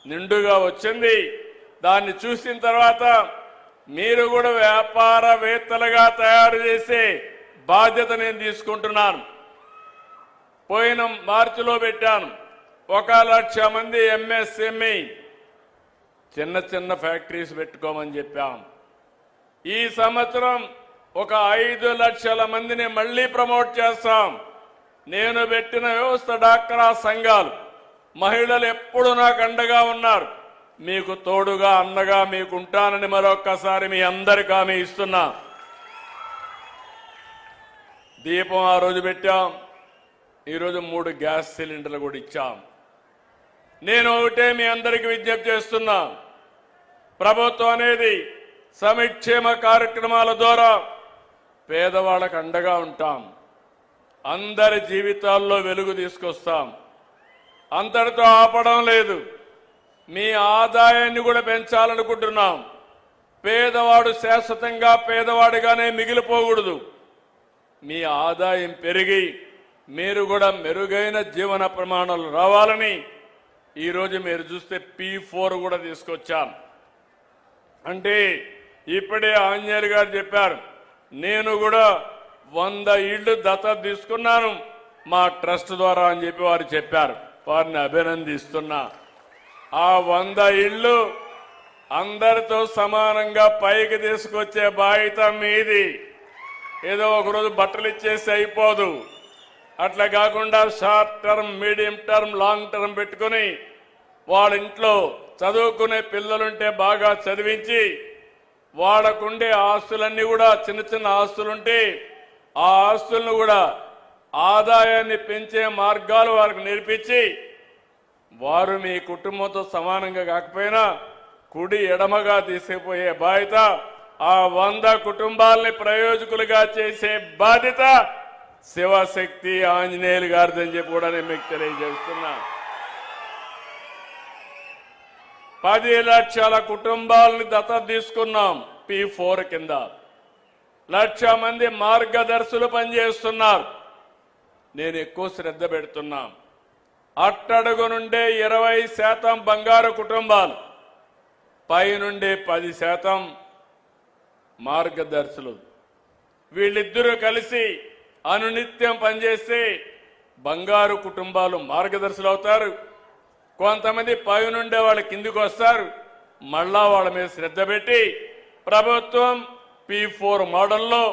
D: నిండుగా వచ్చింది. దాన్ని చూసిన తర్వాత మీరు కూడా వ్యాపారవేత్తలుగా తయారు చేసే బాధ్యత నేను తీసుకుంటున్నాను. పోయిన మార్చిలో పెట్టాను 1,00,000 మంది ఎంఎస్ఎంఈ చిన్న చిన్న ఫ్యాక్టరీస్ పెట్టుకోమని చెప్పాం. ఈ సంవత్సరం ఒక 5 లక్షల మందిని మళ్లీ ప్రమోట్ చేస్తాం. నేను పెట్టిన వ్యవస్థ డాక్రా సంఘాలు మహిళలు ఎప్పుడు నాకు అండగా ఉన్నారు. మీకు తోడుగా అండగా మీకు ఉంటానని మరొక్కసారి మీ అందరికీ హామీ ఇస్తున్నా. దీపం ఆ రోజు పెట్టాం. ఈరోజు 3 గ్యాస్ సిలిండర్లు కూడా ఇచ్చాం. నేను ఒకటే మీ అందరికీ విజ్ఞప్తి చేస్తున్నా, ప్రభుత్వం అనేది సంక్షేమ కార్యక్రమాల ద్వారా పేదవాళ్ళకు అండగా ఉంటాం. అందరి జీవితాల్లో వెలుగు తీసుకొస్తాం. అంతటితో ఆపడం లేదు, మీ ఆదాయాన్ని కూడా పెంచాలనుకుంటున్నాం. పేదవాడు శాశ్వతంగా పేదవాడిగానే మిగిలిపోకూడదు. మీ ఆదాయం పెరిగి మీరు కూడా మెరుగైన జీవన ప్రమాణాలు రావాలని ఈరోజు మీరు చూస్తే P4 కూడా తీసుకొచ్చాం. అంటే ఇప్పుడే ఆంజనేయులు గారు చెప్పారు, నేను కూడా 100 ఇళ్లు దత్తత తీసుకున్నాను మా ట్రస్ట్ ద్వారా అని చెప్పి వారు చెప్పారు. వారిని అభినందిస్తున్నా. ఆ 100 ఇళ్లు అందరితో సమానంగా పైకి తీసుకొచ్చే బాధ్యత మీది. ఏదో ఒకరోజు బట్టలు ఇచ్చేసి అయిపోదు. అట్లా కాకుండా short term, medium term, long term పెట్టుకుని వాళ్ళ ఇంట్లో చదువుకునే పిల్లలుంటే బాగా చదివించి వాళ్ళకుండే ఆస్తులన్నీ కూడా చిన్న చిన్న ఆస్తులుంటే ఆ ఆస్తులను కూడా ఆదాయాన్ని పెంచే మార్గాలు వారికి నేర్పించి వారు మీ కుటుంబంతో సమానంగా కాకపోయినా కుడి ఎడమగా తీసుకుపోయే బాధ్యత, ఆ 100 కుటుంబాలని ప్రయోజకులుగా చేసే బాధ్యత శివశక్తి ఆంజనేయులు గారిదని చెప్పి కూడా నేను మీకు తెలియజేస్తున్నా. 10 లక్షల కుటుంబాలని దత్తత తీసుకున్నాం. P4 కింద 1,00,000 మంది మార్గదర్శులు పనిచేస్తున్నారు. నేను ఎక్కువ శ్రద్ధ పెడుతున్నా. అట్టడుగు నుండే 20% బంగారు కుటుంబాలు, పైనుండే 10% మార్గదర్శులు. వీళ్ళిద్దరూ కలిసి అనునిత్యం పనిచేస్తే బంగారు కుటుంబాలు మార్గదర్శులు అవుతారు. కొంతమంది పైనుండే వాళ్ళ కిందికి వస్తారు. మళ్ళా వాళ్ళ మీద శ్రద్ధ పెట్టి ప్రభుత్వం P4 మోడల్లో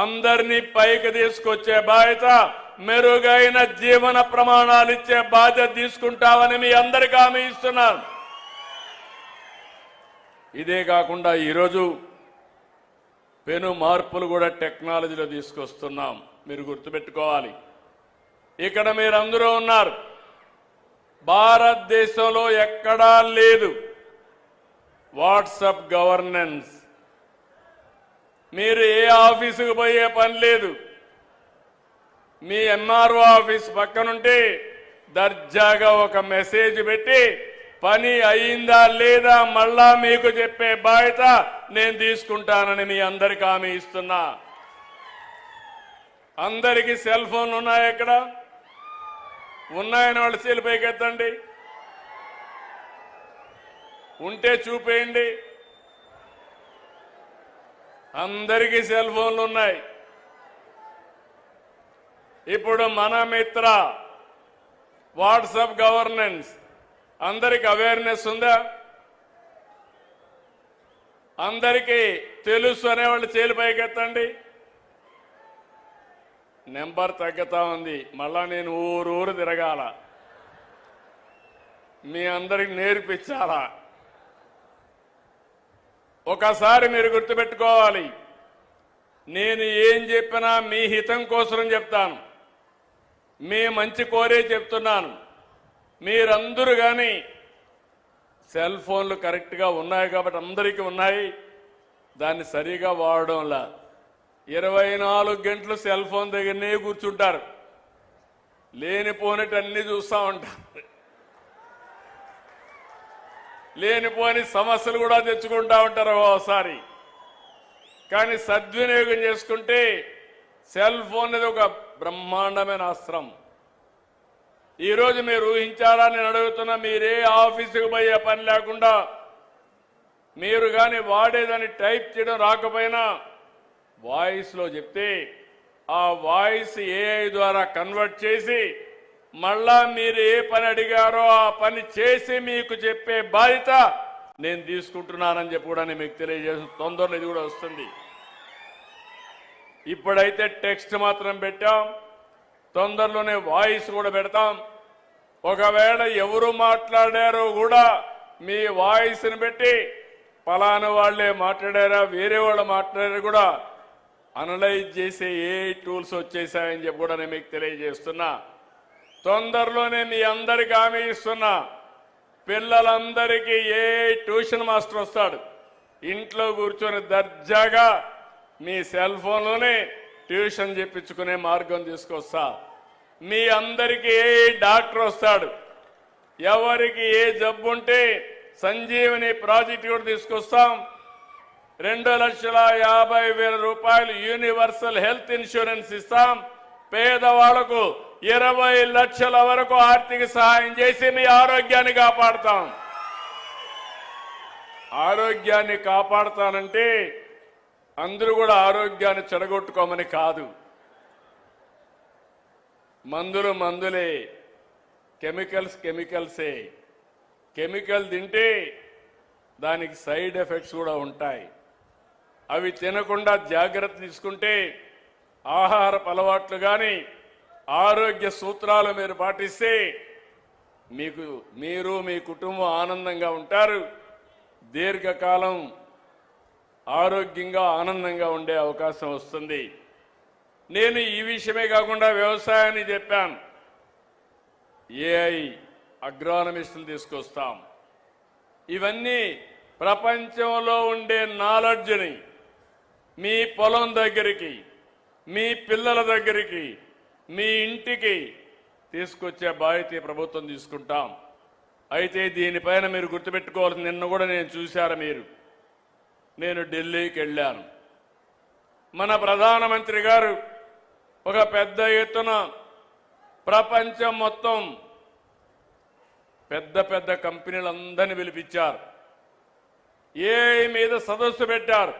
D: అందరినీ పైకి తీసుకొచ్చే బాధ్యత, మెరుగైన జీవన ప్రమాణాలు ఇచ్చే బాధ్యత తీసుకుంటామని మీ అందరికీ హామీ ఇస్తున్నాను. ఇదే కాకుండా ఈరోజు పెను మార్పులు కూడా టెక్నాలజీలో తీసుకొస్తున్నాం. మీరు గుర్తుపెట్టుకోవాలి, ఇక్కడ మీరందరూ ఉన్నారు. భారతదేశంలో ఎక్కడా లేదు వాట్సాప్ గవర్నెన్స్. మీరు ఏ ఆఫీసుకు పోయే పని లేదు. మీ ఎంఆర్ఓ ఆఫీస్ పక్కనుంటే దర్జాగా ఒక మెసేజ్ పెట్టి పని అయిందా లేదా మళ్ళా మీకు చెప్పే బాధ్యత నేను తీసుకుంటానని మీ అందరికీ హామీ ఇస్తున్నా. అందరికీ సెల్ ఫోన్లు ఉన్నాయి. ఎక్కడ ఉన్నాయని వాళ్ళు చేతులు పైకెత్తండి, ఉంటే చూపేయండి. అందరికీ సెల్ ఫోన్లు ఉన్నాయి. ఇప్పుడు మన మిత్ర వాట్సాప్ గవర్నెన్స్ అందరికి అవేర్నెస్ ఉందా? అందరికీ తెలుసు అనేవాళ్ళు చేలు పైకెత్తండి. నెంబర్ తగ్గుతా ఉంది. మళ్ళా నేను ఊరు తిరగాల, మీ అందరికి నేర్పించాలా. ఒకసారి మీరు గుర్తుపెట్టుకోవాలి, నేను ఏం చెప్పినా మీ హితం కోసం చెప్తాను, మీ మంచి కోరే చెప్తున్నాను. మీరందరూ కానీ సెల్ ఫోన్లు కరెక్ట్గా ఉన్నాయి కాబట్టి అందరికీ ఉన్నాయి, దాన్ని సరిగా వాడడంలా 24 గంటలు సెల్ ఫోన్ దగ్గరనే కూర్చుంటారు. లేనిపోనిటి అన్ని చూస్తూ ఉంటారు. లేనిపోని సమస్యలు కూడా తెచ్చుకుంటా ఉంటారు ఒకసారి. కానీ సద్వినియోగం చేసుకుంటే సెల్ ఫోన్ అనేది ఒక బ్రహ్మాండమైన అస్త్రం. ఈరోజు మీరు ఊహించారా? నేను అడుగుతున్నా, మీరే ఆఫీసుకు పోయే పని లేకుండా మీరు కానీ వాడేదాన్ని టైప్ చేయడం రాకపోయినా వాయిస్లో చెప్తే ఆ వాయిస్ ఏఐ ద్వారా కన్వర్ట్ చేసి మళ్ళా మీరు ఏ పని అడిగారో ఆ పని చేసి మీకు చెప్పే బాధ్యత నేను తీసుకుంటున్నానని చెప్పి కూడా నేను మీకు తెలియజేసి తొందరలో ఇది కూడా వస్తుంది. ఇప్పుడైతే టెక్స్ట్ మాత్రం పెట్టాం, తొందరలోనే వాయిస్ కూడా పెడతాం. ఒకవేళ ఎవరు మాట్లాడారో కూడా మీ వాయిస్ని పెట్టి పలానా వాళ్లే మాట్లాడారా వేరే వాళ్ళు మాట్లాడారా కూడా అనలైజ్ చేసే ఏ టూల్స్ వచ్చేసాయని చెప్పి కూడా నేను మీకు తెలియజేస్తున్నా. తొందరలోనే మీ అందరికీ హామీ ఇస్తున్నా, పిల్లలందరికీ ఏ ట్యూషన్ మాస్టర్ వస్తాడు, ఇంట్లో కూర్చొని దర్జాగా మీ సెల్ ఫోన్లోనే ట్యూషన్ చెప్పించుకునే మార్గం తీసుకొస్తా. మీ అందరికీ ఏ డాక్టర్ వస్తాడు, ఎవరికి ఏ జబ్బు ఉంటే సంజీవని ప్రాజెక్ట్ కూడా తీసుకొస్తాం. 2,50,000 రూపాయలు యూనివర్సల్ హెల్త్ ఇన్సూరెన్స్ ఇస్తాం. పేదవాళ్లకు 20 లక్షల వరకు ఆర్థిక సహాయం చేసి మీ ఆరోగ్యాన్ని కాపాడుతాం. ఆరోగ్యాన్ని కాపాడుతానంటే అందరూ కూడా ఆరోగ్యాన్ని చెడగొట్టుకోమని కాదు. మందులు మందులే, కెమికల్సే. కెమికల్ తింటే దానికి సైడ్ ఎఫెక్ట్స్ కూడా ఉంటాయి. అవి తినకుండా జాగ్రత్త తీసుకుంటే ఆహారపు అలవాట్లు కానీ ఆరోగ్య సూత్రాలు మీరు పాటిస్తే మీరు మీ కుటుంబం ఆనందంగా ఉంటారు. దీర్ఘకాలం ఆరోగ్యంగా ఆనందంగా ఉండే అవకాశం వస్తుంది. నేను ఈ విషయమే కాకుండా వ్యవసాయాన్ని చెప్పాను. ఏఐ అగ్రానమిస్టులు తీసుకొస్తాం. ఇవన్నీ ప్రపంచంలో ఉండే నాలెడ్జ్ని మీ పొలం దగ్గరికి, మీ పిల్లల దగ్గరికి, మీ ఇంటికి తీసుకొచ్చే బాధ్యత ప్రభుత్వం తీసుకుంటాం. అయితే దీనిపైన మీరు గుర్తుపెట్టుకోవాలి, నిన్న కూడా నేను చూశారు మీరు, నేను ఢిల్లీకి వెళ్ళాను. మన ప్రధానమంత్రి గారు ఒక పెద్ద ఎత్తున ప్రపంచం మొత్తం పెద్ద పెద్ద కంపెనీలందరినీ పిలిపించారు. ఏఐ మీద సదస్సు పెట్టారు.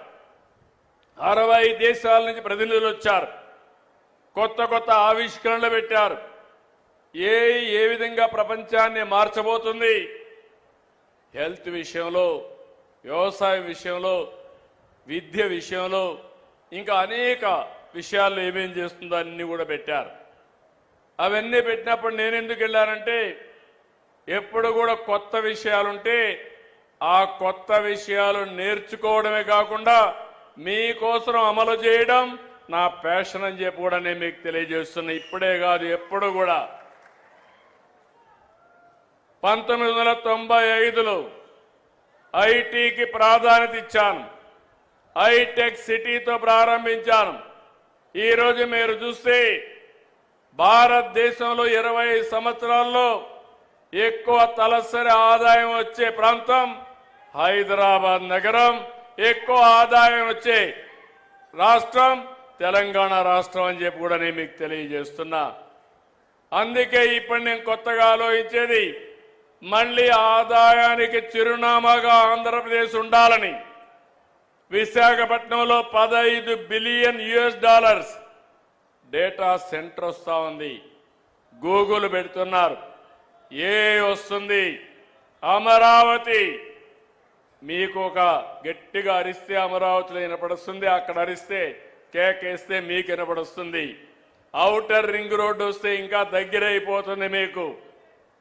D: 60 దేశాల నుంచి ప్రతినిధులు వచ్చారు. కొత్త కొత్త ఆవిష్కరణలు పెట్టారు. ఏఐ ఏ విధంగా ప్రపంచాన్ని మార్చబోతుంది, హెల్త్ విషయంలో, వ్యవసాయం విషయంలో, విద్య విషయంలో ఇంకా అనేక విషయాల్లో ఏమేం చేస్తుందో అన్ని కూడా పెట్టారు. అవన్నీ పెట్టినప్పుడు నేను ఎందుకు వెళ్ళానంటే ఎప్పుడు కూడా కొత్త విషయాలుంటే ఆ కొత్త విషయాలు నేర్చుకోవడమే కాకుండా మీకోసం అమలు చేయడం నా ప్యాషన్ అని చెప్పి కూడా నేను మీకు తెలియజేస్తున్నా. ఇప్పుడే కాదు, ఎప్పుడు కూడా. 1995లో ఐటీకి ప్రాధాన్యత ఇచ్చాను. హైటెక్ సిటీతో ప్రారంభించాను. ఈరోజు మీరు చూస్తే భారతదేశంలో 20 సంవత్సరాల్లో ఎక్కువ తలసరి ఆదాయం వచ్చే ప్రాంతం హైదరాబాద్ నగరం, ఎక్కువ ఆదాయం వచ్చే రాష్ట్రం తెలంగాణ రాష్ట్రం అని చెప్పి కూడా నేను మీకు తెలియజేస్తున్నా. అందుకే ఇప్పుడు నేను కొత్తగా ఆలోచించేది మళ్ళీ ఆదాయానికి చిరునామాగా ఆంధ్రప్రదేశ్ ఉండాలని. విశాఖపట్నంలో $15 బిలియన్ డేటా సెంటర్ వస్తా ఉంది. గూగుల్ పెడుతున్నారు. ఏ వస్తుంది? అమరావతి. మీకు ఒక గట్టిగా అరిస్తే అమరావతిలో వినపడుస్తుంది, అక్కడ అరిస్తే కేకేస్తే మీకు వినపడుస్తుంది. ఔటర్ రింగ్ రోడ్డు వస్తే ఇంకా దగ్గరైపోతుంది మీకు.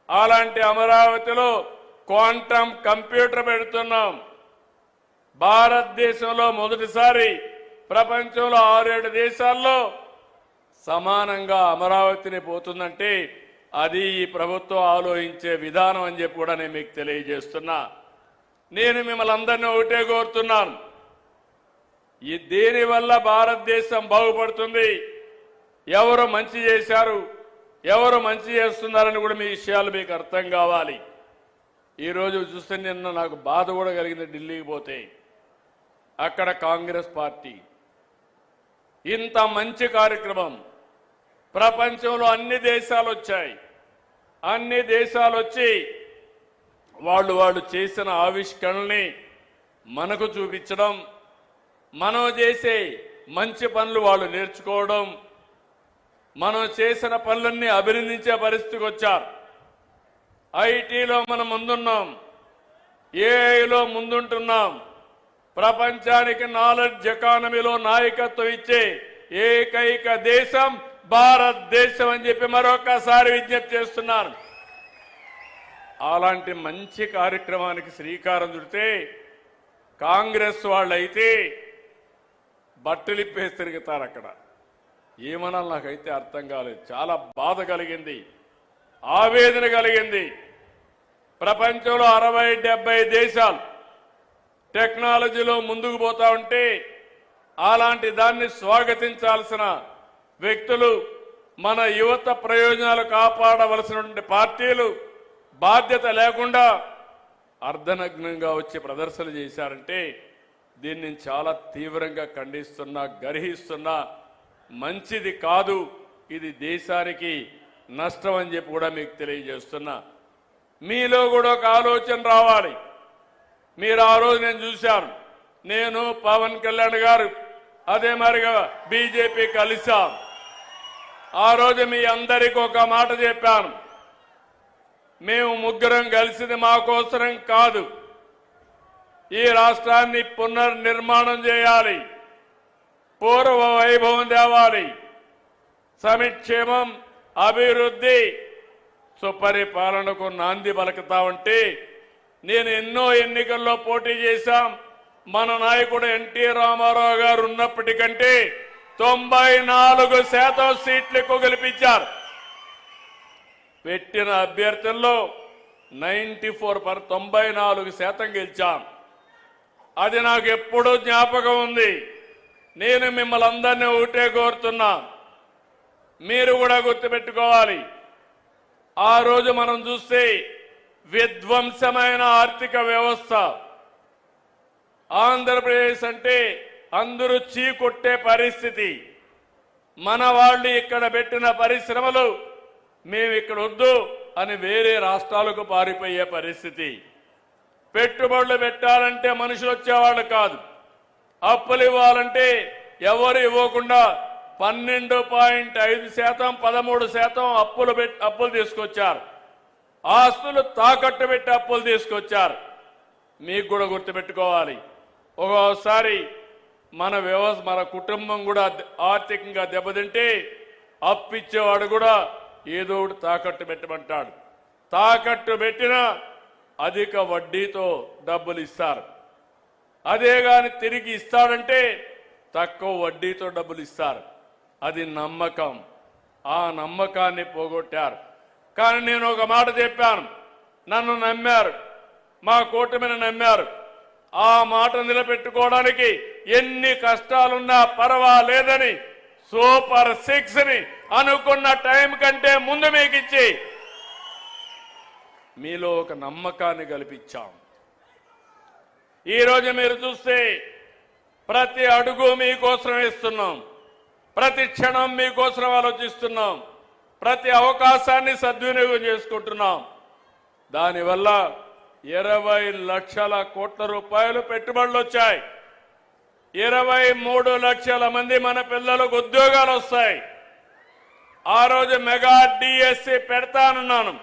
D: అలాంటి అమరావతిలో క్వాంటమ్ కంప్యూటర్ పెడుతున్నాం. భారతదేశంలో మొదటిసారి ప్రపంచంలో 6-7 దేశాల్లో సమానంగా అమరావతిని పోతుందంటే అది ఈ ప్రభుత్వం ఆలోచించే విధానం అని చెప్పి కూడా నేను మీకు తెలియజేస్తున్నా. నేను మిమ్మల్ని అందరినీ ఒకటే కోరుతున్నాను, ఈ దీనివల్ల భారతదేశం బాగుపడుతుంది. ఎవరు మంచి చేశారు, ఎవరు మంచి చేస్తున్నారని కూడా మీ విషయాలు మీకు అర్థం కావాలి. ఈరోజు చూస్తే నిన్న నాకు బాధ కూడా కలిగింది. ఢిల్లీకి పోతే అక్కడ కాంగ్రెస్ పార్టీ ఇంత మంచి కార్యక్రమం, ప్రపంచంలో అన్ని దేశాలు వచ్చాయి. అన్ని దేశాలు వచ్చి వాళ్ళు చేసిన ఆవిష్కరణల్ని మనకు చూపించడం, మనం చేసే మంచి పనులు వాళ్ళు నేర్చుకోవడం, మనం చేసిన పనులన్నీ అభినందించే పరిస్థితికి వచ్చారు. ఐటీలో మనం ముందున్నాం, ఏఐలో ముందుంటున్నాం. ప్రపంచానికి నాలెడ్జ్ ఎకానమీలో నాయకత్వం ఇచ్చే ఏకైక దేశం భారతదేశం అని చెప్పి మరొకసారి విజ్ఞప్తి చేస్తున్నాను. అలాంటి మంచి కార్యక్రమానికి శ్రీకారం చుడితే కాంగ్రెస్ వాళ్ళైతే బట్టలిప్పేసి తిరుగుతారు. అక్కడ ఏమనాలి నాకైతే అర్థం కాలేదు. చాలా బాధ కలిగింది, ఆవేదన కలిగింది. ప్రపంచంలో 60-70 దేశాలు టెక్నాలజీలో ముందుకు పోతా ఉంటే అలాంటి దాన్ని స్వాగతించాల్సిన వ్యక్తులు, మన యువత ప్రయోజనాలు కాపాడవలసినటువంటి పార్టీలు బాధ్యత లేకుండా అర్ధనగ్నంగా వచ్చి ప్రదర్శన చేశారంటే దీన్ని చాలా తీవ్రంగా ఖండిస్తున్నా, గర్హిస్తున్నా. మంచిది కాదు, ఇది దేశానికి నష్టం అని చెప్పి కూడా మీకు తెలియజేస్తున్నా. మీలో కూడా ఒక ఆలోచన రావాలి. మీరు ఆ రోజు నేను చూశాను, నేను పవన్ కళ్యాణ్ గారు అదే మరిగా బీజేపీ కలిసాం. ఆ రోజు మీ అందరికీ ఒక మాట చెప్పాను, మేము ముగ్గురం కలిసింది మా కోసరం కాదు, ఈ రాష్ట్రాన్ని పునర్నిర్మాణం చేయాలి, పూర్వ వైభవం తేవాలి, సమిక్షేమం, అభివృద్ధి, సుపరిపాలనకు నాంది పలుకుతా ఉంటే నేను ఎన్నో ఎన్నికల్లో పోటీ చేశాం. మన నాయకుడు ఎన్టీ రామారావు గారు ఉన్నప్పటికంటే 94% సీట్లకు గెలిపించారు. పెట్టిన అభ్యర్థుల్లో 94% గెలిచాం. అది నాకు ఎప్పుడూ జ్ఞాపకం ఉంది. నేను మిమ్మల్ని అందరినీ ఒకటే కోరుతున్నా, మీరు కూడా గుర్తుపెట్టుకోవాలి. ఆ రోజు మనం చూస్తే విధ్వంసమైన ఆర్థిక వ్యవస్థ, ఆంధ్రప్రదేశ్ అంటే అందరూ చీకొట్టే పరిస్థితి. మన వాళ్ళు ఇక్కడ పెట్టిన పరిశ్రమలు మేము ఇక్కడ వద్దు అని వేరే రాష్ట్రాలకు పారిపోయే పరిస్థితి. పెట్టుబడులు పెట్టాలంటే మనుషులు వచ్చేవాళ్ళు కాదు, అప్పులు ఇవ్వాలంటే ఎవరు ఇవ్వకుండా 12.5%, 13% అప్పులు తీసుకొచ్చారు. ఆస్తులు తాకట్టు పెట్టి అప్పులు తీసుకొచ్చారు. మీకు కూడా గుర్తుపెట్టుకోవాలి, ఒక్కోసారి మన కుటుంబం కూడా ఆర్థికంగా దెబ్బతింటే అప్పిచ్చేవాడు కూడా ఏదో ఒకటి తాకట్టు పెట్టమంటాడు. తాకట్టు పెట్టినా అధిక వడ్డీతో డబ్బులు ఇస్తారు. అదే గాని తిరిగి ఇస్తాడంటే తక్కువ వడ్డీతో డబ్బులు ఇస్తారు. అది నమ్మకం. ఆ నమ్మకాన్ని పోగొట్టారు. కానీ నేను ఒక మాట చెప్పాను, నన్ను నమ్మారు, మా కూటమిని నమ్మారు. ఆ మాట నిలబెట్టుకోవడానికి ఎన్ని కష్టాలున్నా పర్వాలేదని సూపర్ 6 ని అనుకున్న టైం కంటే ముందు మీకు ఇచ్చి మీలో ఒక నమ్మకాన్ని కల్పించాం. ఈరోజు మీరు చూస్తే ప్రతి అడుగు మీకోసం వేస్తున్నాం, ప్రతి క్షణం మీకోసం ఆలోచిస్తున్నాం, ప్రతి అవకాశాన్ని సద్వినియోగం చేసుకుంటున్నాం. దానివల్ల 20 లక్షల కోట్ల రూపాయలు పెట్టుబడులు వచ్చాయి. 23 లక్షల మంది మన పిల్లలకు ఉద్యోగాలు వస్తాయి. ఆ రోజు మెగా డిఎస్సి పెడతానన్నాను.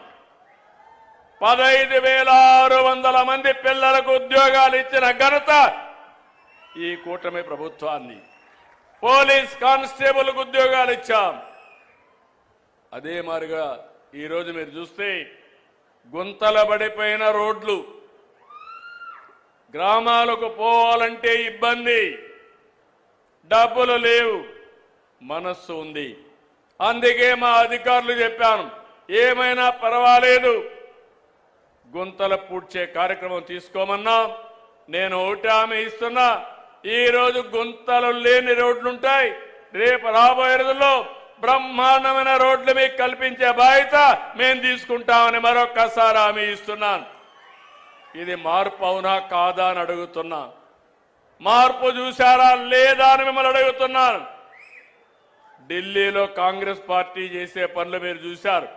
D: 15,600 మంది పిల్లలకు ఉద్యోగాలు ఇచ్చిన ఘనత ఈ కూటమి ప్రభుత్వాన్ని. పోలీస్ కానిస్టేబుల్కు ఉద్యోగాలు ఇచ్చాం. అదే మాదిరిగా ఈరోజు మీరు చూస్తే గుంతల పడిపోయిన రోడ్లు, గ్రామాలకు పోవాలంటే ఇబ్బంది, డబ్బులు లేవు, మనస్సు ఉంది. అందుకే మా అధికారులు చెప్పాను, ఏమైనా పర్వాలేదు గుంతలు పూడ్చే కార్యక్రమం తీసుకోమన్నా. నేను ఒకటి హామీ ఇస్తున్నా, ఈ రోజు గుంతలు లేని రోడ్లుంటాయి. రేపు రాబోయే రోజుల్లో బ్రహ్మాండమైన రోడ్లు మీకు కల్పించే బాధ్యత మేము తీసుకుంటామని మరొక్కసారి హామీ ఇస్తున్నాను. ఇది మార్పు అవునా కాదా అని అడుగుతున్నా. మార్పు చూశారా లేదా అని మిమ్మల్ని అడుగుతున్నాను. ఢిల్లీలో కాంగ్రెస్ పార్టీ చేసే పనులు మీరు చూశారు.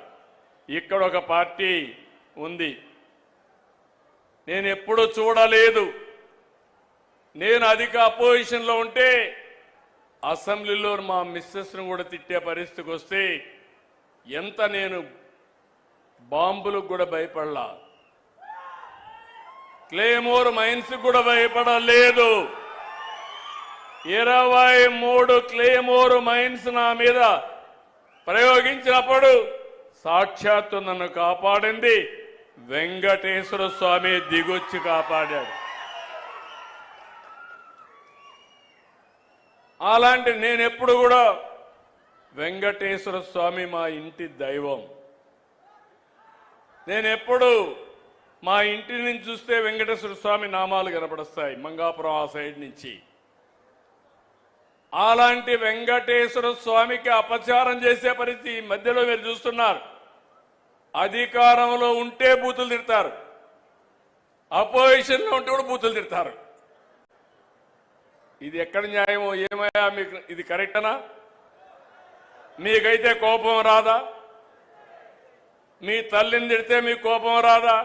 D: ఇక్కడ ఒక పార్టీ ఉంది, నేను ఎప్పుడూ చూడలేదు. నేను అధిక అపోజిషన్లో ఉంటే అసెంబ్లీలో మా మిస్సెస్ను కూడా తిట్టే పరిస్థితికి వస్తే ఎంత నేను బాంబులకు కూడా భయపడలా, క్లేమోర్ మైన్స్ కూడా భయపడలేదు. 23 క్లేమోర్ మైన్స్ నా మీద ప్రయోగించినప్పుడు సాక్షాత్తు నన్ను కాపాడింది వెంకటేశ్వర స్వామి దిగొచ్చి కాపాడాడు. అలాంటి నేను ఎప్పుడు కూడా వెంకటేశ్వర స్వామి మా ఇంటి దైవం. నేను ఎప్పుడు మా ఇంటి నుంచి చూస్తే వెంకటేశ్వర స్వామి నామాలు కనపడస్తాయి మంగాపురం ఆ సైడ్ నుంచి. అలాంటి వెంకటేశ్వర స్వామికి అపచారం చేసే పరిస్థితి ఈ మధ్యలో మీరు చూస్తున్నారు. అధికారంలో ఉంటే బూతులు తిడతారు, అపోజిషన్లో ఉంటే కూడా బూతులు తిడతారు. ఇది ఎక్కడ న్యాయమో ఏమయ్యా? మీకు ఇది కరెక్టనా? మీకైతే కోపం రాదా? మీ తల్లిని తిడితే మీకు కోపం రాదా?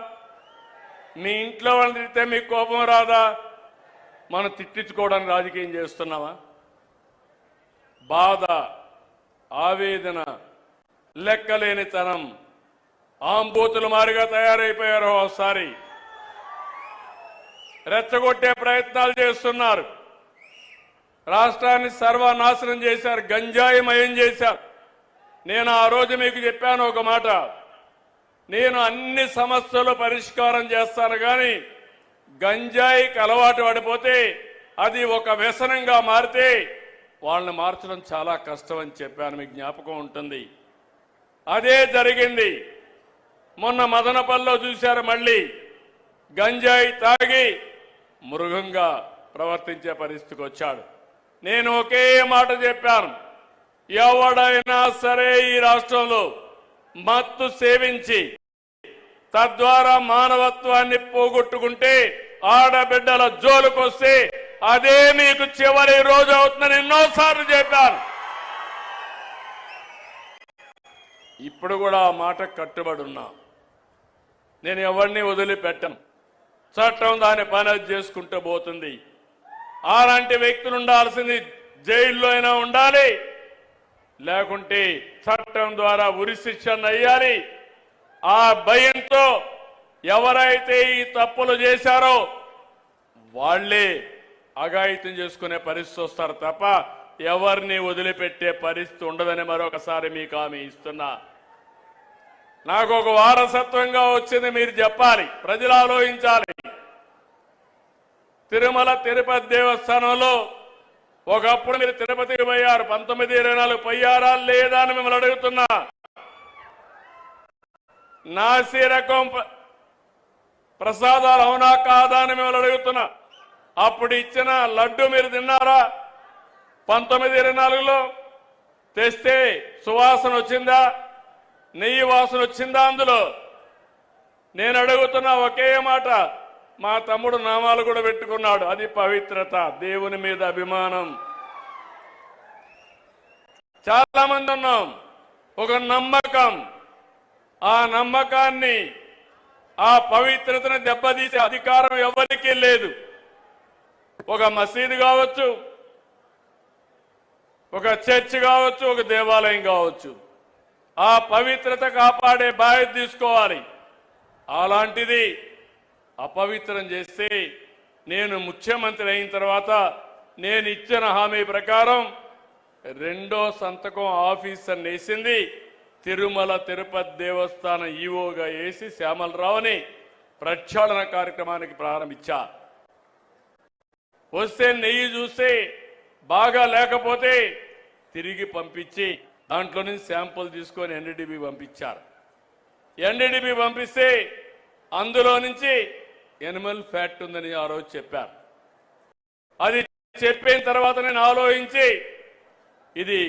D: మీ ఇంట్లో వాళ్ళని తిడితే మీకు కోపం రాదా? మనం తిట్టించుకోవడానికి రాజకీయం చేస్తున్నామా? బాధ, ఆవేదన, లెక్కలేనితనం, ఆంబోతుల మారిగా తయారైపోయారు. ఒకసారి రెచ్చగొట్టే ప్రయత్నాలు చేస్తున్నారు. రాష్ట్రాన్ని సర్వనాశనం చేశారు, గంజాయిమయం చేశారు. నేను ఆ రోజు మీకు చెప్పాను ఒక మాట, నేను అన్ని సమస్యలు పరిష్కారం చేస్తాను, కానీ గంజాయికి అలవాటు పడిపోతే అది ఒక వ్యసనంగా మారితే వాళ్ళని మార్చడం చాలా కష్టం అని చెప్పాను, మీకు జ్ఞాపకం ఉంటుంది. అదే జరిగింది. మొన్న మదనపల్లిలో చూశారు, మళ్ళీ గంజాయి తాగి మృగంగా ప్రవర్తించే పరిస్థితికి వచ్చాడు. నేను ఒకే మాట చెప్పాను, ఎవడైనా సరే ఈ రాష్ట్రంలో మత్తు సేవించి తద్వారా మానవత్వాన్ని పోగొట్టుకుంటే, ఆడబిడ్డల జోలుకొస్తే అదే మీకు చివరి రోజు అవుతుందని ఎన్నోసార్లు చెప్పాను. ఇప్పుడు కూడా ఆ మాట కట్టుబడి ఉన్నా. నేను ఎవరిని వదిలిపెట్టను. చట్టం దాని పని అది చేసుకుంటూ పోతుంది. అలాంటి వ్యక్తులు ఉండాల్సింది జైల్లో అయినా ఉండాలి, లేకుంటే చట్టం ద్వారా ఉరి శిక్షణ అయ్యాలి. ఆ భయంతో ఎవరైతే ఈ తప్పులు చేశారో వాళ్లే అఘాయిత్యం చేసుకునే పరిస్థితి వస్తారు తప్ప ఎవరిని వదిలిపెట్టే పరిస్థితి ఉండదని మరొకసారి మీకు హామీ ఇస్తున్నా. నాకు ఒక వారసత్వంగా వచ్చింది మీరు చెప్పాలి, ప్రజలు ఆలోచించాలి. తిరుమల తిరుపతి దేవస్థానంలో ఒకప్పుడు మీరు తిరుపతికి పోయారు, 1924 పోయారా లేదా అని మిమ్మల్ని అడుగుతున్నా. నాసి రకం ప్రసాదాలు అవునా కాదా అని మిమ్మల్ని అడుగుతున్నా. అప్పుడు ఇచ్చిన లడ్డు మీరు తిన్నారా? 1924లో తెస్తే సువాసన వచ్చిందా? నెయ్యి వాసన వచ్చిందా? అందులో నేను అడుగుతున్నా ఒకే మాట. మా తమ్ముడు నామాలు కూడా పెట్టుకున్నాడు, అది పవిత్రత, దేవుని మీద అభిమానం. చాలా మంది ఉన్నాం, ఒక నమ్మకం. ఆ నమ్మకాన్ని, ఆ పవిత్రతను దెబ్బతీసే అధికారం ఎవరికీ లేదు. ఒక మసీదు కావచ్చు, ఒక చర్చ్ కావచ్చు, ఒక దేవాలయం కావచ్చు, ఆ పవిత్రత కాపాడే బాధ్యత తీసుకోవాలి. అలాంటిది అపవిత్రం చేస్తే నేను ముఖ్యమంత్రి అయిన తర్వాత నేను ఇచ్చిన హామీ ప్రకారం రెండో సంతకం ఆఫీసర్ వేసింది తిరుమల తిరుపతి దేవస్థానం ఈవోగా వేసి శ్యామలరావుని ప్రక్షాళన కార్యక్రమానికి ప్రారంభించా. వస్తే నెయ్యి చూస్తే బాగా లేకపోతే తిరిగి పంపించి దాంట్లో నుంచి శాంపుల్ తీసుకొని ఎన్డీడీబీ పంపించారు. ఎన్డీడీబీ పంపిస్తే అందులో నుంచి ఎనిమల్ ఫ్యాట్ ఉందని ఆ రోజు చెప్పారు. అది చెప్పిన తర్వాత నేను ఆలోచించి ఇది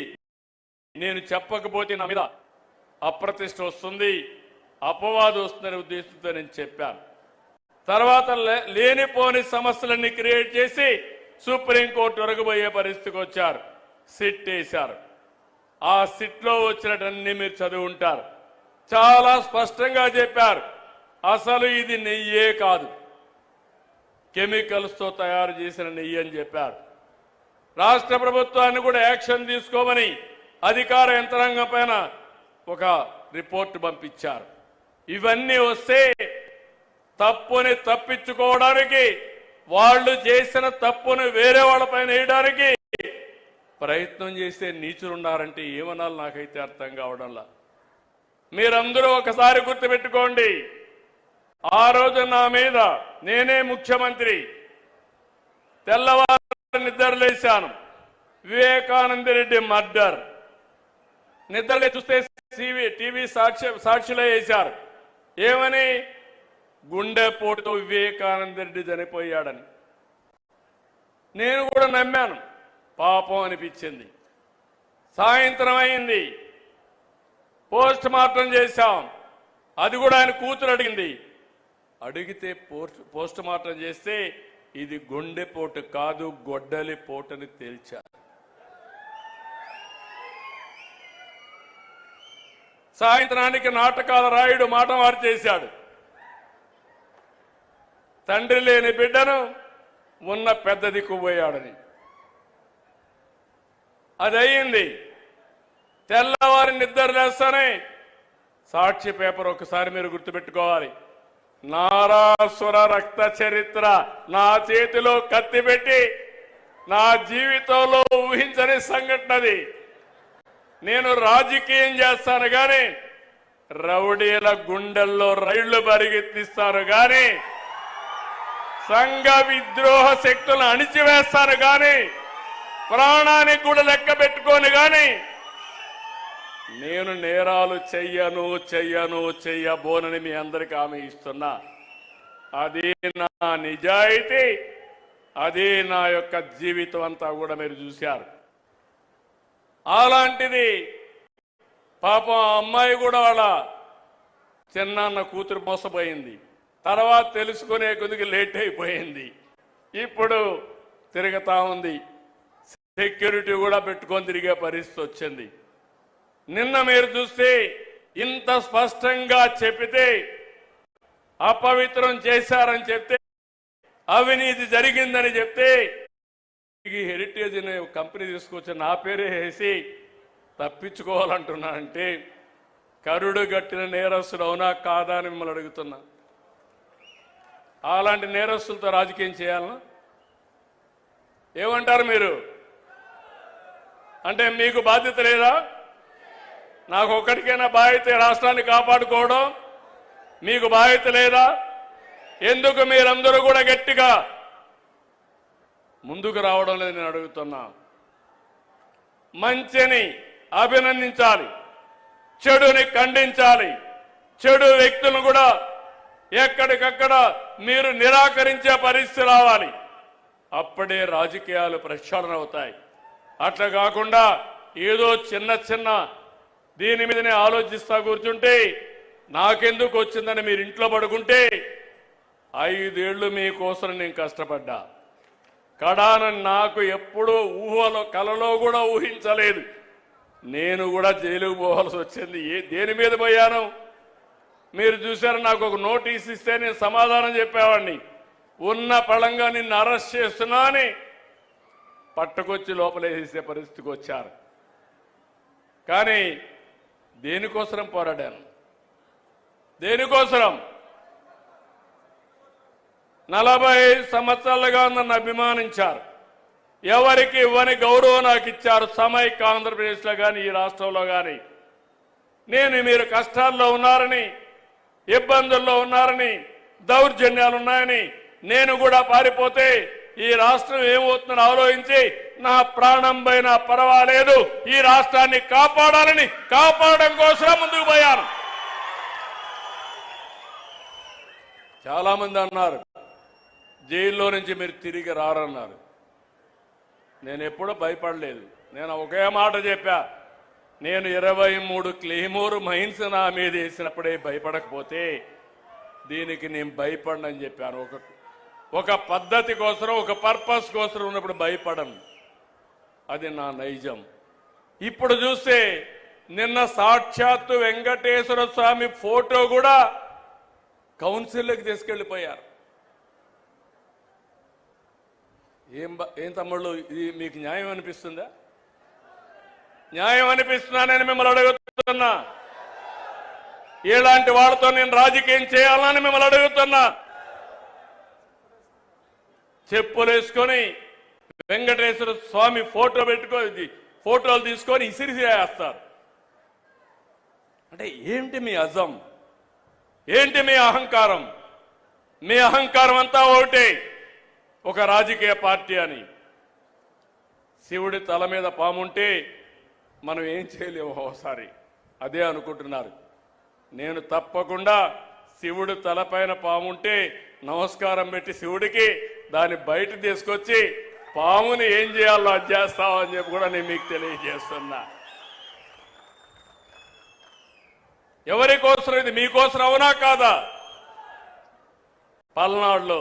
D: నేను చెప్పకపోతే నా మీద అప్రతిష్ట వస్తుంది, అపవాదు వస్తుందనే ఉద్దేశంతో నేను చెప్పాను. తర్వాత లేనిపోని సమస్యలన్నీ క్రియేట్ చేసి సుప్రీంకోర్టు వరకు పోయే పరిస్థితికి వచ్చారు. సిట్ వేశారు. ఆ సిట్లో వచ్చినటన్నీ మీరు చదివి ఉంటారు. చాలా స్పష్టంగా చెప్పారు, అసలు ఇది నెయ్యే కాదు, కెమికల్స్తో తయారు చేసిన నెయ్యి అని చెప్పారు. రాష్ట్ర ప్రభుత్వాన్ని కూడా యాక్షన్ తీసుకోమని అధికార యంత్రాంగం పైన ఒక రిపోర్టు పంపించారు. ఇవన్నీ వస్తే తప్పుని తప్పించుకోవడానికి, వాళ్ళు చేసిన తప్పును వేరే వాళ్ళపైన వేయడానికి ప్రయత్నం చేసే నీచులున్నారంటే ఏమనాలి నాకైతే అర్థం కావడంలా. మీరందరూ ఒకసారి గుర్తుపెట్టుకోండి, ఆ రోజు నా మీద నేనే ముఖ్యమంత్రి, తెల్లవారు నిద్రలేశాను, వివేకానంద రెడ్డి మర్డర్ నిద్రలే చూస్తే టీవీ సాక్షిలో వేశారు. ఏమని? గుండెపోటుతో వివేకానంద రెడ్డి చనిపోయాడని. నేను కూడా నమ్మాను, పాపం అనిపించింది. సాయంత్రం అయింది, పోస్ట్ మార్టం చేశాం. అది కూడా ఆయన కూతురు అడిగింది. అడిగితే పోస్ట్ మార్టం చేస్తే ఇది గుండెపోటు కాదు, గొడ్డలి పోటని తేల్చారు. సాయంత్రానికి నాటకాల రాయుడు మాట మారు చేశాడు. తండ్రి లేని బిడ్డను ఉన్న పెద్ద దిక్కుపోయాడని. అది అయ్యింది. తెల్లవారి నిద్ర లేస్తానే సాక్షి పేపర్ ఒకసారి మీరు గుర్తుపెట్టుకోవాలి. నారాసుర రక్త చరిత్ర నా చేతిలో కత్తి పెట్టి నా జీవితంలో ఊహించని సంఘటనది. నేను రాజకీయం చేస్తాను కానీ రౌడీల గుండెల్లో రైళ్లు పరిగెత్తిస్తాను కానీ సంఘ విద్రోహ శక్తులను అణిచివేస్తాను కానీ ప్రాణానికి కూడా లెక్క పెట్టుకోను కానీ నేను నేరాలు చెయ్యబోనని మీ అందరికీ హామీ ఇస్తున్నా. అది నా నిజాయితీ, అది నా యొక్క జీవితం అంతా కూడా మీరు చూశారు. అలాంటిది పాపం ఆ అమ్మాయి కూడా వాళ్ళ చిన్నాన్న కూతురు మోసపోయింది. తర్వాత తెలుసుకునే కొద్దిగా లేట్ అయిపోయింది. ఇప్పుడు తిరుగుతా ఉంది. సెక్యూరిటీ కూడా పెట్టుకొని తిరిగే పరిస్థితి వచ్చింది. నిన్న మీరు చూస్తే ఇంత స్పష్టంగా చెప్పితే, అపవిత్రం చేశారని చెప్తే, అవినీతి జరిగిందని చెప్తే, హెరిటేజ్ అనే కంపెనీ తీసుకొచ్చి నా పేరే వేసి తప్పించుకోవాలంటున్నానంటే కరుడు గట్టిన నేరస్తుడు అవునా కాదా అని మిమ్మల్ని అడుగుతున్నా. అలాంటి నేరస్తులతో రాజకీయం చేయాలన్నా? ఏమంటారు మీరు? అంటే మీకు బాధ్యత లేదా? నాకు ఒక్కడికైనా బాధ్యత రాష్ట్రాన్ని కాపాడుకోవడం? మీకు బాధ్యత లేదా? ఎందుకు మీరందరూ కూడా గట్టిగా ముందుకు రావడం లేదు నేను అడుగుతున్నా. మంచిని అభినందించాలి, చెడుని ఖండించాలి, చెడు వ్యక్తులను కూడా ఎక్కడికక్కడ మీరు నిరాకరించే పరిస్థితి రావాలి. అప్పుడే రాజకీయాలు ప్రక్షాళన అవుతాయి. అట్లా కాకుండా ఏదో చిన్న చిన్న దీని మీదనే ఆలోచిస్తా కూర్చుంటే నాకెందుకు వచ్చిందని మీరు ఇంట్లో పడుకుంటే 5 ఏళ్లు మీకోసం నేను కష్టపడ్డా. కడాన నాకు ఎప్పుడూ ఊహలో కలలో కూడా ఊహించలేదు. నేను కూడా జైలుకు పోవాల్సి వచ్చింది. దేని మీద పోయాను మీరు చూశారు. నాకు ఒక నోటీస్ ఇస్తే నేను సమాధానం చెప్పేవాడిని. ఉన్న పళంగా నిన్ను అరెస్ట్ చేస్తున్నా అని పట్టుకొచ్చి లోపలేసే పరిస్థితికి వచ్చారు. కానీ దేనికోసం పోరాడాను? దేనికోసం? 45 సంవత్సరాలుగా నన్ను అభిమానించారు. ఎవరికి ఇవ్వని గౌరవం నాకు ఇచ్చారు. సమైక్య ఆంధ్రప్రదేశ్లో కానీ ఈ రాష్ట్రంలో కానీ నేను మీరు కష్టాల్లో ఉన్నారని, ఇబ్బందుల్లో ఉన్నారని, దౌర్జన్యాలు ఉన్నాయని నేను కూడా పారిపోతే ఈ రాష్ట్రం ఏమవుతుందని ఆలోచించి నా ప్రాణం పైన పర్వాలేదు ఈ రాష్ట్రాన్ని కాపాడాలని కాపాడడం కోసం ముందుకు పోయాను. చాలా మంది అన్నారు జైల్లో నుంచి మీరు తిరిగి రారన్నారు. నేను ఎప్పుడూ భయపడలేదు. నేను ఒకే మాట చెప్పా, నేను 23 క్లెయిమోర్ మైన్స్ నా మీద వేసినప్పుడే భయపడకపోతే దీనికి నేను భయపడనని చెప్పాను. ఒక పద్ధతి కోసం, ఒక పర్పస్ కోసం ఉన్నప్పుడు భయపడను. అది నా నైజం. ఇప్పుడు చూస్తే నిన్న సాక్షాత్తు వెంకటేశ్వర స్వామి ఫోటో కూడా కౌన్సిల్లోకి తీసుకెళ్లిపోయారు. ఏం తమ్ముళ్ళు, ఇది మీకు న్యాయం అనిపిస్తుందా? న్యాయం అనిపిస్తుందా? నేను మిమ్మల్ని అడుగుతున్నా. ఇలాంటి వాళ్ళతో నేను రాజకీయం చేయాలని మిమ్మల్ని అడుగుతున్నా. చెప్పులేసుకొని వెంకటేశ్వర స్వామి ఫోటో పెట్టుకొని ఫోటోలు తీసుకొని ఇసిరిసేస్తారు. అంటే ఏంటి మీ అజం? ఏంటి మీ అహంకారం? మీ అహంకారం అంతా ఒకటే, ఒక రాజకీయ పార్టీ అని. శివుడి తల మీద పాముంటే మనం ఏం చేయలేము ఒకసారి. అదే అనుకుంటున్నారు. నేను తప్పకుండా శివుడు తలపైన పాముంటే నమస్కారం పెట్టి శివుడికి దాన్ని బయట తీసుకొచ్చి పాముని ఏం చేయాలో అది చేస్తామని చెప్పి కూడా నేను మీకు తెలియజేస్తున్నా. ఎవరి కోసం ఇది? మీకోసం అవునా కాదా? పల్నాడులో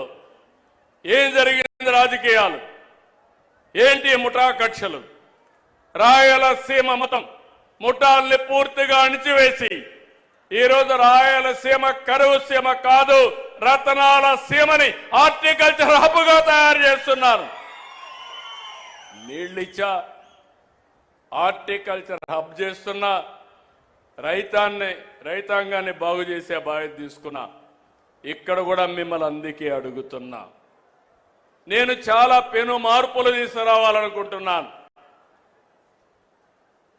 D: ఏం జరిగింది? రాజకీయాలు ఏంటి? ముఠా కక్షలు. రాయలసీమ మొత్తం ముఠాల్ని పూర్తిగా అణిచివేసి ఈరోజు రాయలసీమ కరువు సీమ కాదు, రతనాల సీమని హార్టికల్చర్ హబ్గా తయారు చేస్తున్నారు. నీళ్ళిచ్చా హార్టికల్చర్ హబ్ చేస్తున్నా, రైతాంగాన్ని బాగు చేసే బాధ్యత తీసుకున్నా. ఇక్కడ కూడా మిమ్మల్ని అందుకే అడుగుతున్నా. నేను చాలా పెను మార్పులు తీసుకురావాలనుకుంటున్నాను.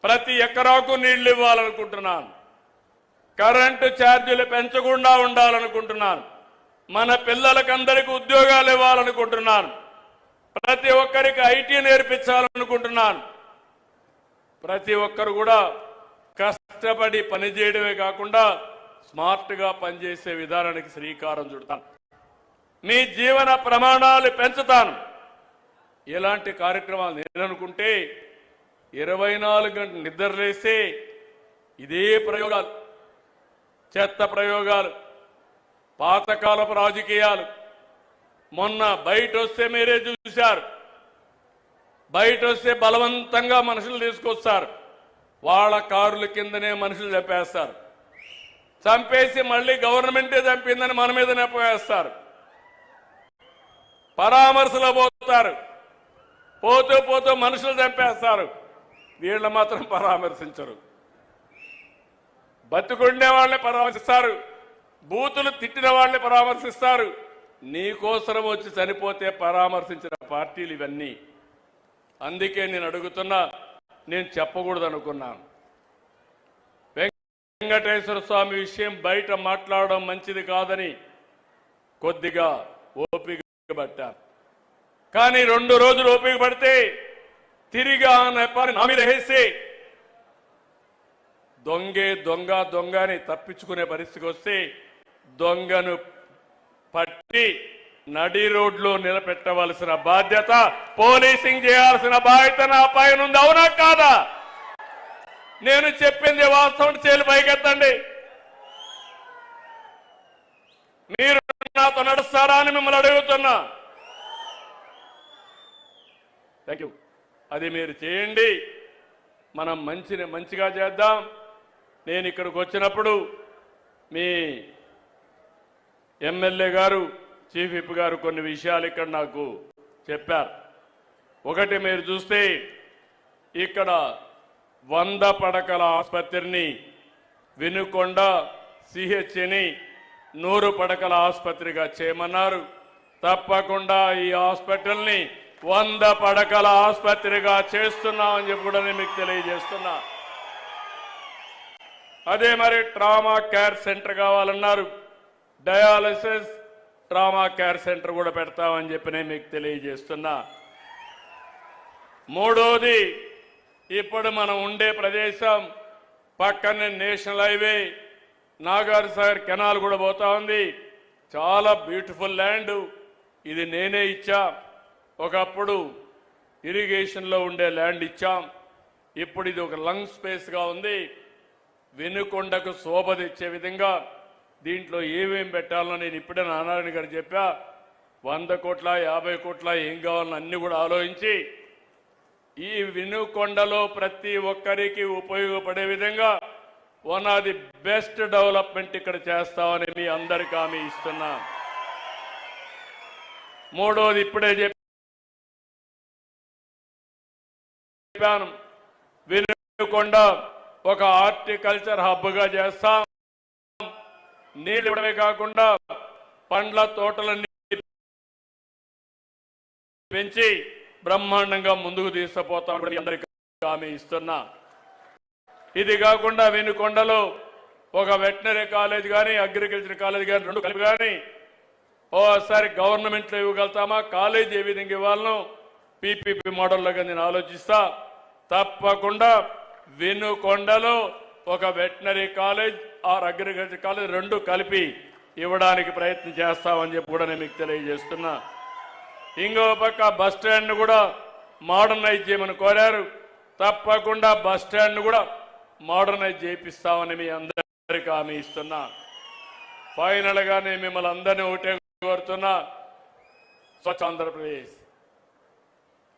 D: ప్రతి ఎకరాకు నీళ్లు ఇవ్వాలనుకుంటున్నాను. కరెంటు ఛార్జీలు పెంచకుండా ఉండాలనుకుంటున్నాను. మన పిల్లలకందరికీ ఉద్యోగాలు ఇవ్వాలనుకుంటున్నాను. ప్రతి ఒక్కరికి ఐటీ నేర్పించాలనుకుంటున్నాను. ప్రతి ఒక్కరు కూడా కష్టపడి పనిచేయడమే కాకుండా స్మార్ట్గా పనిచేసే విధానానికి శ్రీకారం చుడతాను. మీ జీవన ప్రమాణాలు పెంచుతాను. ఇలాంటి కార్యక్రమాలు నేను అనుకుంటే 24 గంటలు నిద్రలేస్తే ఇదే ప్రయోగాలు, చెత్త ప్రయోగాలు, పాతకాలపు రాజకీయాలు. మొన్న బయట వస్తే మీరే చూశారు. బయట వస్తే బలవంతంగా మనుషులు తీసుకొస్తారు. వాళ్ళ కారుల కిందనే మనుషులు చంపేస్తారు. చంపేసి మళ్ళీ గవర్నమెంటే చంపిందని మన మీద నెప్పవేస్తారు. పరామర్శలో పోతారు. పోతూ పోతూ మనుషులు చంపేస్తారు. వీళ్ళు మాత్రం పరామర్శించరు. బతుకుండే వాళ్ళని పరామర్శిస్తారు. బూతులు తిట్టిన వాళ్ళని పరామర్శిస్తారు. నీకోసరం వచ్చి చనిపోతే పరామర్శించిన పార్టీలు ఇవన్నీ. అందుకే నేను అడుగుతున్నా, నేను చెప్పకూడదు అనుకున్నాను. వెంకటేశ్వర స్వామి విషయం బయట మాట్లాడడం మంచిది కాదని కొద్దిగా ఓపిక పట్టాను. కానీ 2 రోజులు ఓపిక పడితే తిరిగి ఆ నెపాన్ని నా మీద వేసి దొంగ అని తప్పించుకునే పరిస్థితికి వస్తే దొంగను పట్టి నడి రోడ్లో నిలబెట్టవలసిన బాధ్యత, పోలీసింగ్ చేయాల్సిన బాధ్యత నా పైన ఉంది. అవునా కాదా? నేను చెప్పింది వాస్తవం. చేలు పైకెత్తండి. మీరు నాతో నడుస్తారా అని మిమ్మల్ని అడుగుతున్నా. Thank you. అది మీరు చేయండి. మనం మంచిగా చేద్దాం. నేను ఇక్కడికి వచ్చినప్పుడు మీ ఎమ్మెల్యే గారు, చీఫ్ విప్ గారు కొన్ని విషయాలు ఇక్కడ నాకు చెప్పారు. ఒకటి, మీరు చూస్తే ఇక్కడ 100 పడకల ఆసుపత్రిని వినుకొండ సిహెచ్ని 100 పడకల ఆసుపత్రిగా చేయమన్నారు. తప్పకుండా ఈ హాస్పిటల్ని 100 పడకల ఆసుపత్రిగా చేస్తున్నామని చెప్పి కూడా నేను మీకు తెలియజేస్తున్నా. అదే మరి ట్రామా కేర్ సెంటర్ కావాలన్నారు. డయాలసిస్ ట్రామా కేర్ సెంటర్ కూడా పెడతామని చెప్పి నేను మీకు తెలియజేస్తున్నా. మూడోది, ఇప్పుడు మనం ఉండే ప్రదేశం పక్కనే నేషనల్ హైవే, నాగార్జునసాగర్ కెనాల్ కూడా పోతా ఉంది. చాలా బ్యూటిఫుల్ ల్యాండ్. ఇది నేనే ఇచ్చా. ఒకప్పుడు ఇరిగేషన్లో ఉండే ల్యాండ్ ఇచ్చాం. ఇప్పుడు ఇది ఒక లంగ్ స్పేస్గా ఉంది. వెనుకొండకు శోభ తెచ్చే విధంగా దీంట్లో ఏమేం పెట్టాలో నేను ఇప్పుడే నారాయణ గారు చెప్పా. 100 కోట్ల 50 కోట్ల ఏం కావాలని అన్ని కూడా ఆలోచించి ఈ వెనుకొండలో ప్రతి ఒక్కరికి ఉపయోగపడే విధంగా one of the best development ఇక్కడ చేస్తామని మీ అందరికీ హామీ ఇస్తున్నా. మూడోది, ఇప్పుడే చెప్పాను, వెనుకొండ ఒక హార్టికల్చర్ హబ్గా చేస్తాం. నీళ్ళు ఇవ్వడమే కాకుండా పండ్ల తోటలన్నీ పెంచి బ్రహ్మాండంగా ముందుకు తీసుకుపోతాం. అందరికీ హామీ ఇస్తున్నా. ఇది కాకుండా వెనుకొండలో ఒక వెటనరీ కాలేజ్ కానీ, అగ్రికల్చర్ కాలేజ్ కానీ, 2 కలిపి కానీ ఓసారి గవర్నమెంట్లో ఇవ్వగలుగుతామా? కాలేజ్ ఏ విధంగా ఇవ్వాలనో పీపీపీ మోడల్లోగా నేను ఆలోచిస్తా. తప్పకుండా వెనుకొండలో ఒక veterinary college are agriculture college 2 కలిపి ఇవ్వడానికి ప్రయత్నం చేస్తామని చెప్పి కూడా నేను మీకు తెలియజేస్తున్నా. ఇంకో పక్క బస్ స్టాండ్ కూడా మోడర్నైజ్ చేయమని కోరారు. తప్పకుండా బస్ స్టాండ్ కూడా మోడర్నైజ్ చేపిస్తామని మీ అందరికీ హామీ ఇస్తున్నా. ఫైనల్ గా నేను మిమ్మల్ని అందరినీ ఒకటే కోరుతున్నా, స్వచ్ఛ ఆంధ్రప్రదేశ్,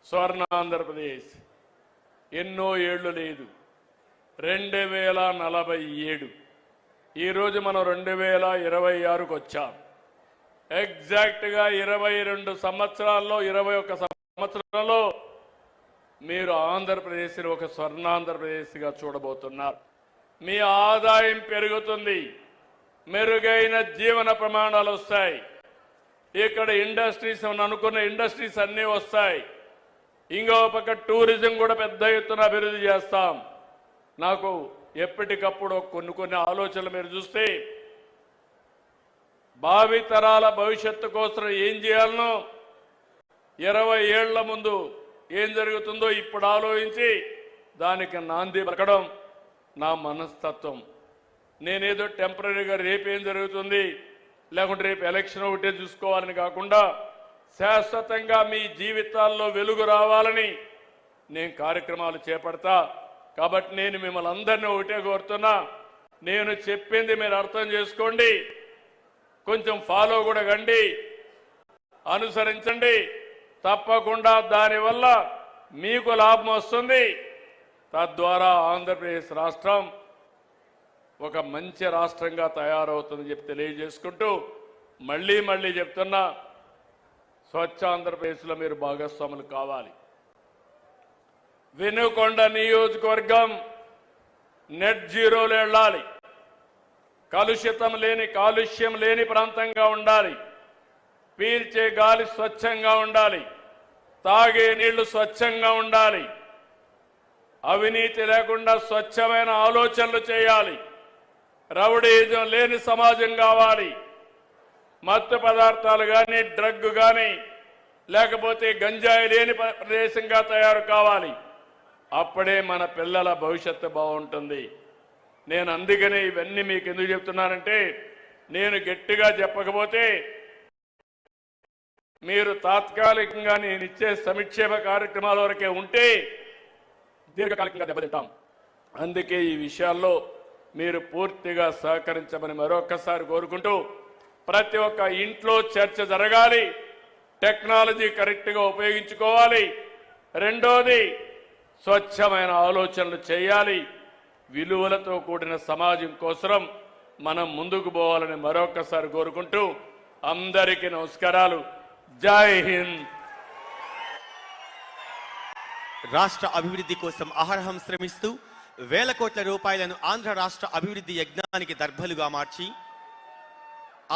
D: స్వర్ణ ఆంధ్రప్రదేశ్ ఎన్నో ఏళ్లు లేదు. 2047 ఈరోజు మనం 2026కు వచ్చాం. ఎగ్జాక్ట్ గా 22 సంవత్సరాల్లో 21 సంవత్సరంలో మీరు ఆంధ్రప్రదేశ్ని ఒక స్వర్ణాంధ్రప్రదేశ్గా చూడబోతున్నారు. మీ ఆదాయం పెరుగుతుంది, మెరుగైన జీవన ప్రమాణాలు వస్తాయి. ఇక్కడ ఇండస్ట్రీస్ అనుకున్న ఇండస్ట్రీస్ అన్నీ వస్తాయి. ఇంకో పక్క టూరిజం కూడా పెద్ద ఎత్తున అభివృద్ధి చేస్తాం. నాకు ఎప్పటికప్పుడు కొన్ని ఆలోచనలు మీరు చూస్తే భావితరాల భవిష్యత్తు కోసం ఏం చేయాలనో 20 ఏళ్ల ముందు ఏం జరుగుతుందో ఇప్పుడు ఆలోచించి దానికి నాంది పలకడం నా మనస్తత్వం. నేనేదో టెంపరీగా రేపేం జరుగుతుంది లేకుంటే రేపు ఎలక్షన్ ఒకటే చూసుకోవాలని కాకుండా శాశ్వతంగా మీ జీవితాల్లో వెలుగు రావాలని నేను కార్యక్రమాలు చేపడతా. కాబట్టి నేను మిమ్మల్ని అందరినీ ఒకటే కోరుతున్నా, నేను చెప్పింది మీరు అర్థం చేసుకోండి, కొంచెం ఫాలో కూడా కండి, అనుసరించండి. తప్పకుండా దానివల్ల మీకు లాభం వస్తుంది. తద్వారా ఆంధ్రప్రదేశ్ రాష్ట్రం ఒక మంచి రాష్ట్రంగా తయారవుతుందని చెప్పి తెలియజేసుకుంటూ మళ్ళీ చెప్తున్నా, స్వచ్ఛ ఆంధ్రప్రదేశ్లో మీరు భాగస్వాములు కావాలి. వెనుకొండ నియోజకవర్గం నెట్ జీరోలో వెళ్ళాలి. కాలుష్యం లేని ప్రాంతంగా ఉండాలి. పీల్చే గాలి స్వచ్ఛంగా ఉండాలి. తాగే నీళ్లు స్వచ్ఛంగా ఉండాలి, అవినీతి లేకుండా స్వచ్ఛమైన ఆలోచనలు చేయాలి, రౌడీజం లేని సమాజం కావాలి, మత్తు పదార్థాలు కానీ డ్రగ్ కానీ లేకపోతే గంజాయి లేని ప్రదేశంగా తయారు కావాలి. అప్పుడే మన పిల్లల భవిష్యత్తు బాగుంటుంది. నేను అందుకనే ఇవన్నీ మీకు ఎందుకు చెప్తున్నానంటే, నేను గట్టిగా చెప్పకపోతే మీరు తాత్కాలికంగా నేను ఇచ్చే సంక్షేమ కార్యక్రమాల వరకే ఉంటే దీర్ఘకాలికంగా దెబ్బతింటాం. అందుకే ఈ విషయాల్లో మీరు పూర్తిగా సహకరించమని మరొకసారి కోరుకుంటూ, ప్రతి ఒక్క ఇంట్లో చర్చ జరగాలి, టెక్నాలజీ కరెక్ట్గా ఉపయోగించుకోవాలి. రెండోది, స్వచ్ఛమైన ఆలోచనలు చేయాలి. విలువలతో కూడిన సమాజం కోసం మనం ముందుకు పోవాలని మరొకసారి కోరుకుంటూ అందరికీ నమస్కారాలు. జై హింద్.
A: రాష్ట్ర అభివృద్ధి కోసం అహర్హం శ్రమిస్తూ వేల కోట్ల రూపాయలను ఆంధ్ర రాష్ట్ర అభివృద్ధి యజ్ఞానికి దర్భలుగా మార్చి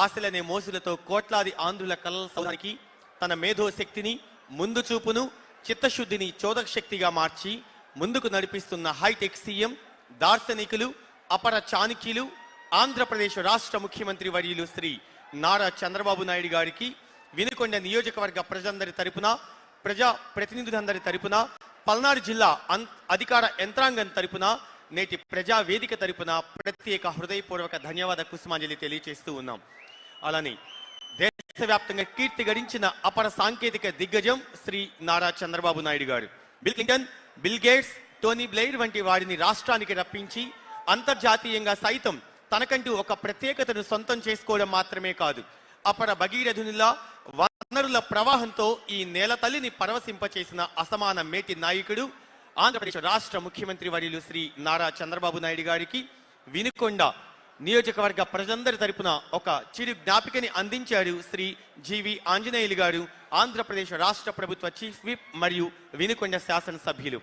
A: ఆశలనే మోసులతో కోట్లాది ఆంధ్రుల కలల సౌధానికి తన మేధోశక్తిని, ముందు చూపును, చిత్తశుద్ధిని చోదక శక్తిగా మార్చి ముందుకు నడిపిస్తున్న హైటెక్ సీఎం, దార్శనికులు, అపర చాణక్యులు, ఆంధ్రప్రదేశ్ రాష్ట్ర ముఖ్యమంత్రి వర్యులు శ్రీ నారా చంద్రబాబు నాయుడు గారికి వినుకొండ నియోజకవర్గ ప్రజలందరి తరపున, ప్రజా ప్రతినిధులందరి తరపున, పల్నాడు జిల్లా అధికార యంత్రాంగం తరపున, నేటి ప్రజా వేదిక తరపున ప్రత్యేక హృదయపూర్వక ధన్యవాద కుసుమాంజలి తెలియజేస్తూ ఉన్నాం. అలానే దేశవ్యాప్తంగా కీర్తి గడించిన అపర సాంకేతిక దిగ్గజం శ్రీ నారా చంద్రబాబు నాయుడు గారు bill Clinton, bill gates, Tony Blair వంటి వారిని రాష్ట్రానికి రప్పించి అంతర్జాతీయంగా సైతం తనకంటూ ఒక ప్రత్యేకతను సొంతం చేసుకోవడం మాత్రమే కాదు, అపర భగీరథునిలా వనరుల ప్రవాహంతో ఈ నేల తల్లిని పరవశింపచేసిన అసమాన మేటి నాయకుడు ఆంధ్రప్రదేశ్ రాష్ట్ర ముఖ్యమంత్రి వర్యులు శ్రీ నారా చంద్రబాబు నాయుడు గారికి వినుకొండ నియోజకవర్గ ప్రజలందరి తరపున ఒక చిరు జ్ఞాపికని అందించారు శ్రీ జీవి ఆంజనేయులు గారు, ఆంధ్రప్రదేశ్ రాష్ట్ర ప్రభుత్వ చీఫ్ విప్ మరియు వినుకొండ శాసనసభ్యులు.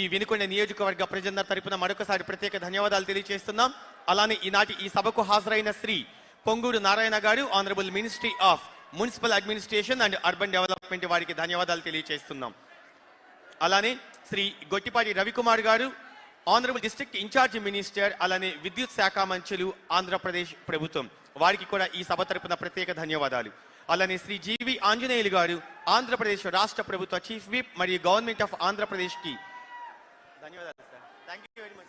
A: ఈ వినుకొండ నియోజకవర్గ ప్రజలందరి తరపున మరొకసారి ప్రత్యేక ధన్యవాదాలు తెలియజేస్తున్నాం. అలానే ఈనాటి ఈ సభకు హాజరైన శ్రీ పొంగూరు నారాయణ గారు, honourable ministry of municipal administration and urban development వారికి ధన్యవాదాలు తెలియజేస్తున్నాం. అలానే శ్రీ గొట్టిపాటి రవికుమార్ గారు, ఆనరబుల్ డిస్ట్రిక్ట్ ఇన్ఛార్జి మినిస్టర్, అలానే విద్యుత్ శాఖ మంత్రులు ఆంధ్రప్రదేశ్ ప్రభుత్వం వారికి కూడా ఈ సభ తరపున ప్రత్యేక ధన్యవాదాలు. అలానే శ్రీ జీవి ఆంజనేయులు గారు, ఆంధ్రప్రదేశ్ రాష్ట్ర ప్రభుత్వ చీఫ్ విప్ మరియు గవర్నమెంట్ ఆఫ్ ఆంధ్రప్రదేశ్ కి ధన్యవాదాలు sir. Thank you very much.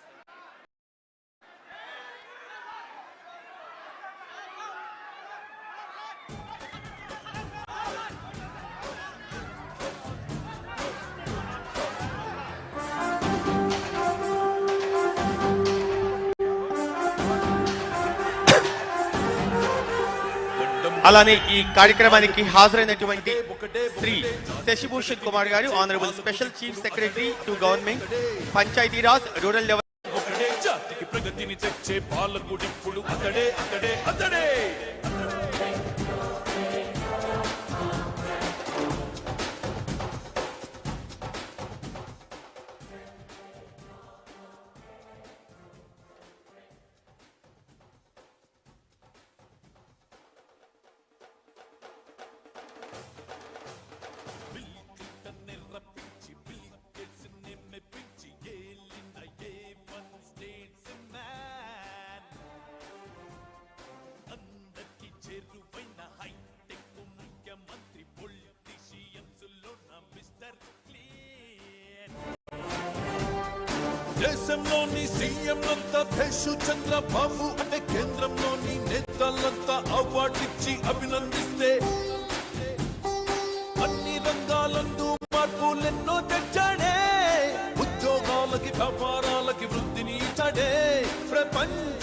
A: అలానే ఈ కార్యక్రమానికి హాజరైనటువంటి శ్రీ శశిభూషణ్ కుమార్ గారు, honourable special chief secretary to government, Panchayati Raj, rural development.
E: జాతికి ప్రగతిని తెచ్చే పాలకుడిప్పుడు అతడే అతడే అతడే. దేశంలోని సీఎంలంతా భేషు చంద్రబాబు అంటే కేంద్రంలోని నేతలంతా అవార్డిచ్చి అభినందిస్తే అన్ని రంగాలందు మార్పులెన్నో తెచ్చాడే, ఉద్యోగాలకి వ్యాపారాలకి వృద్ధిని ఇచ్చాడే, ప్రపంచ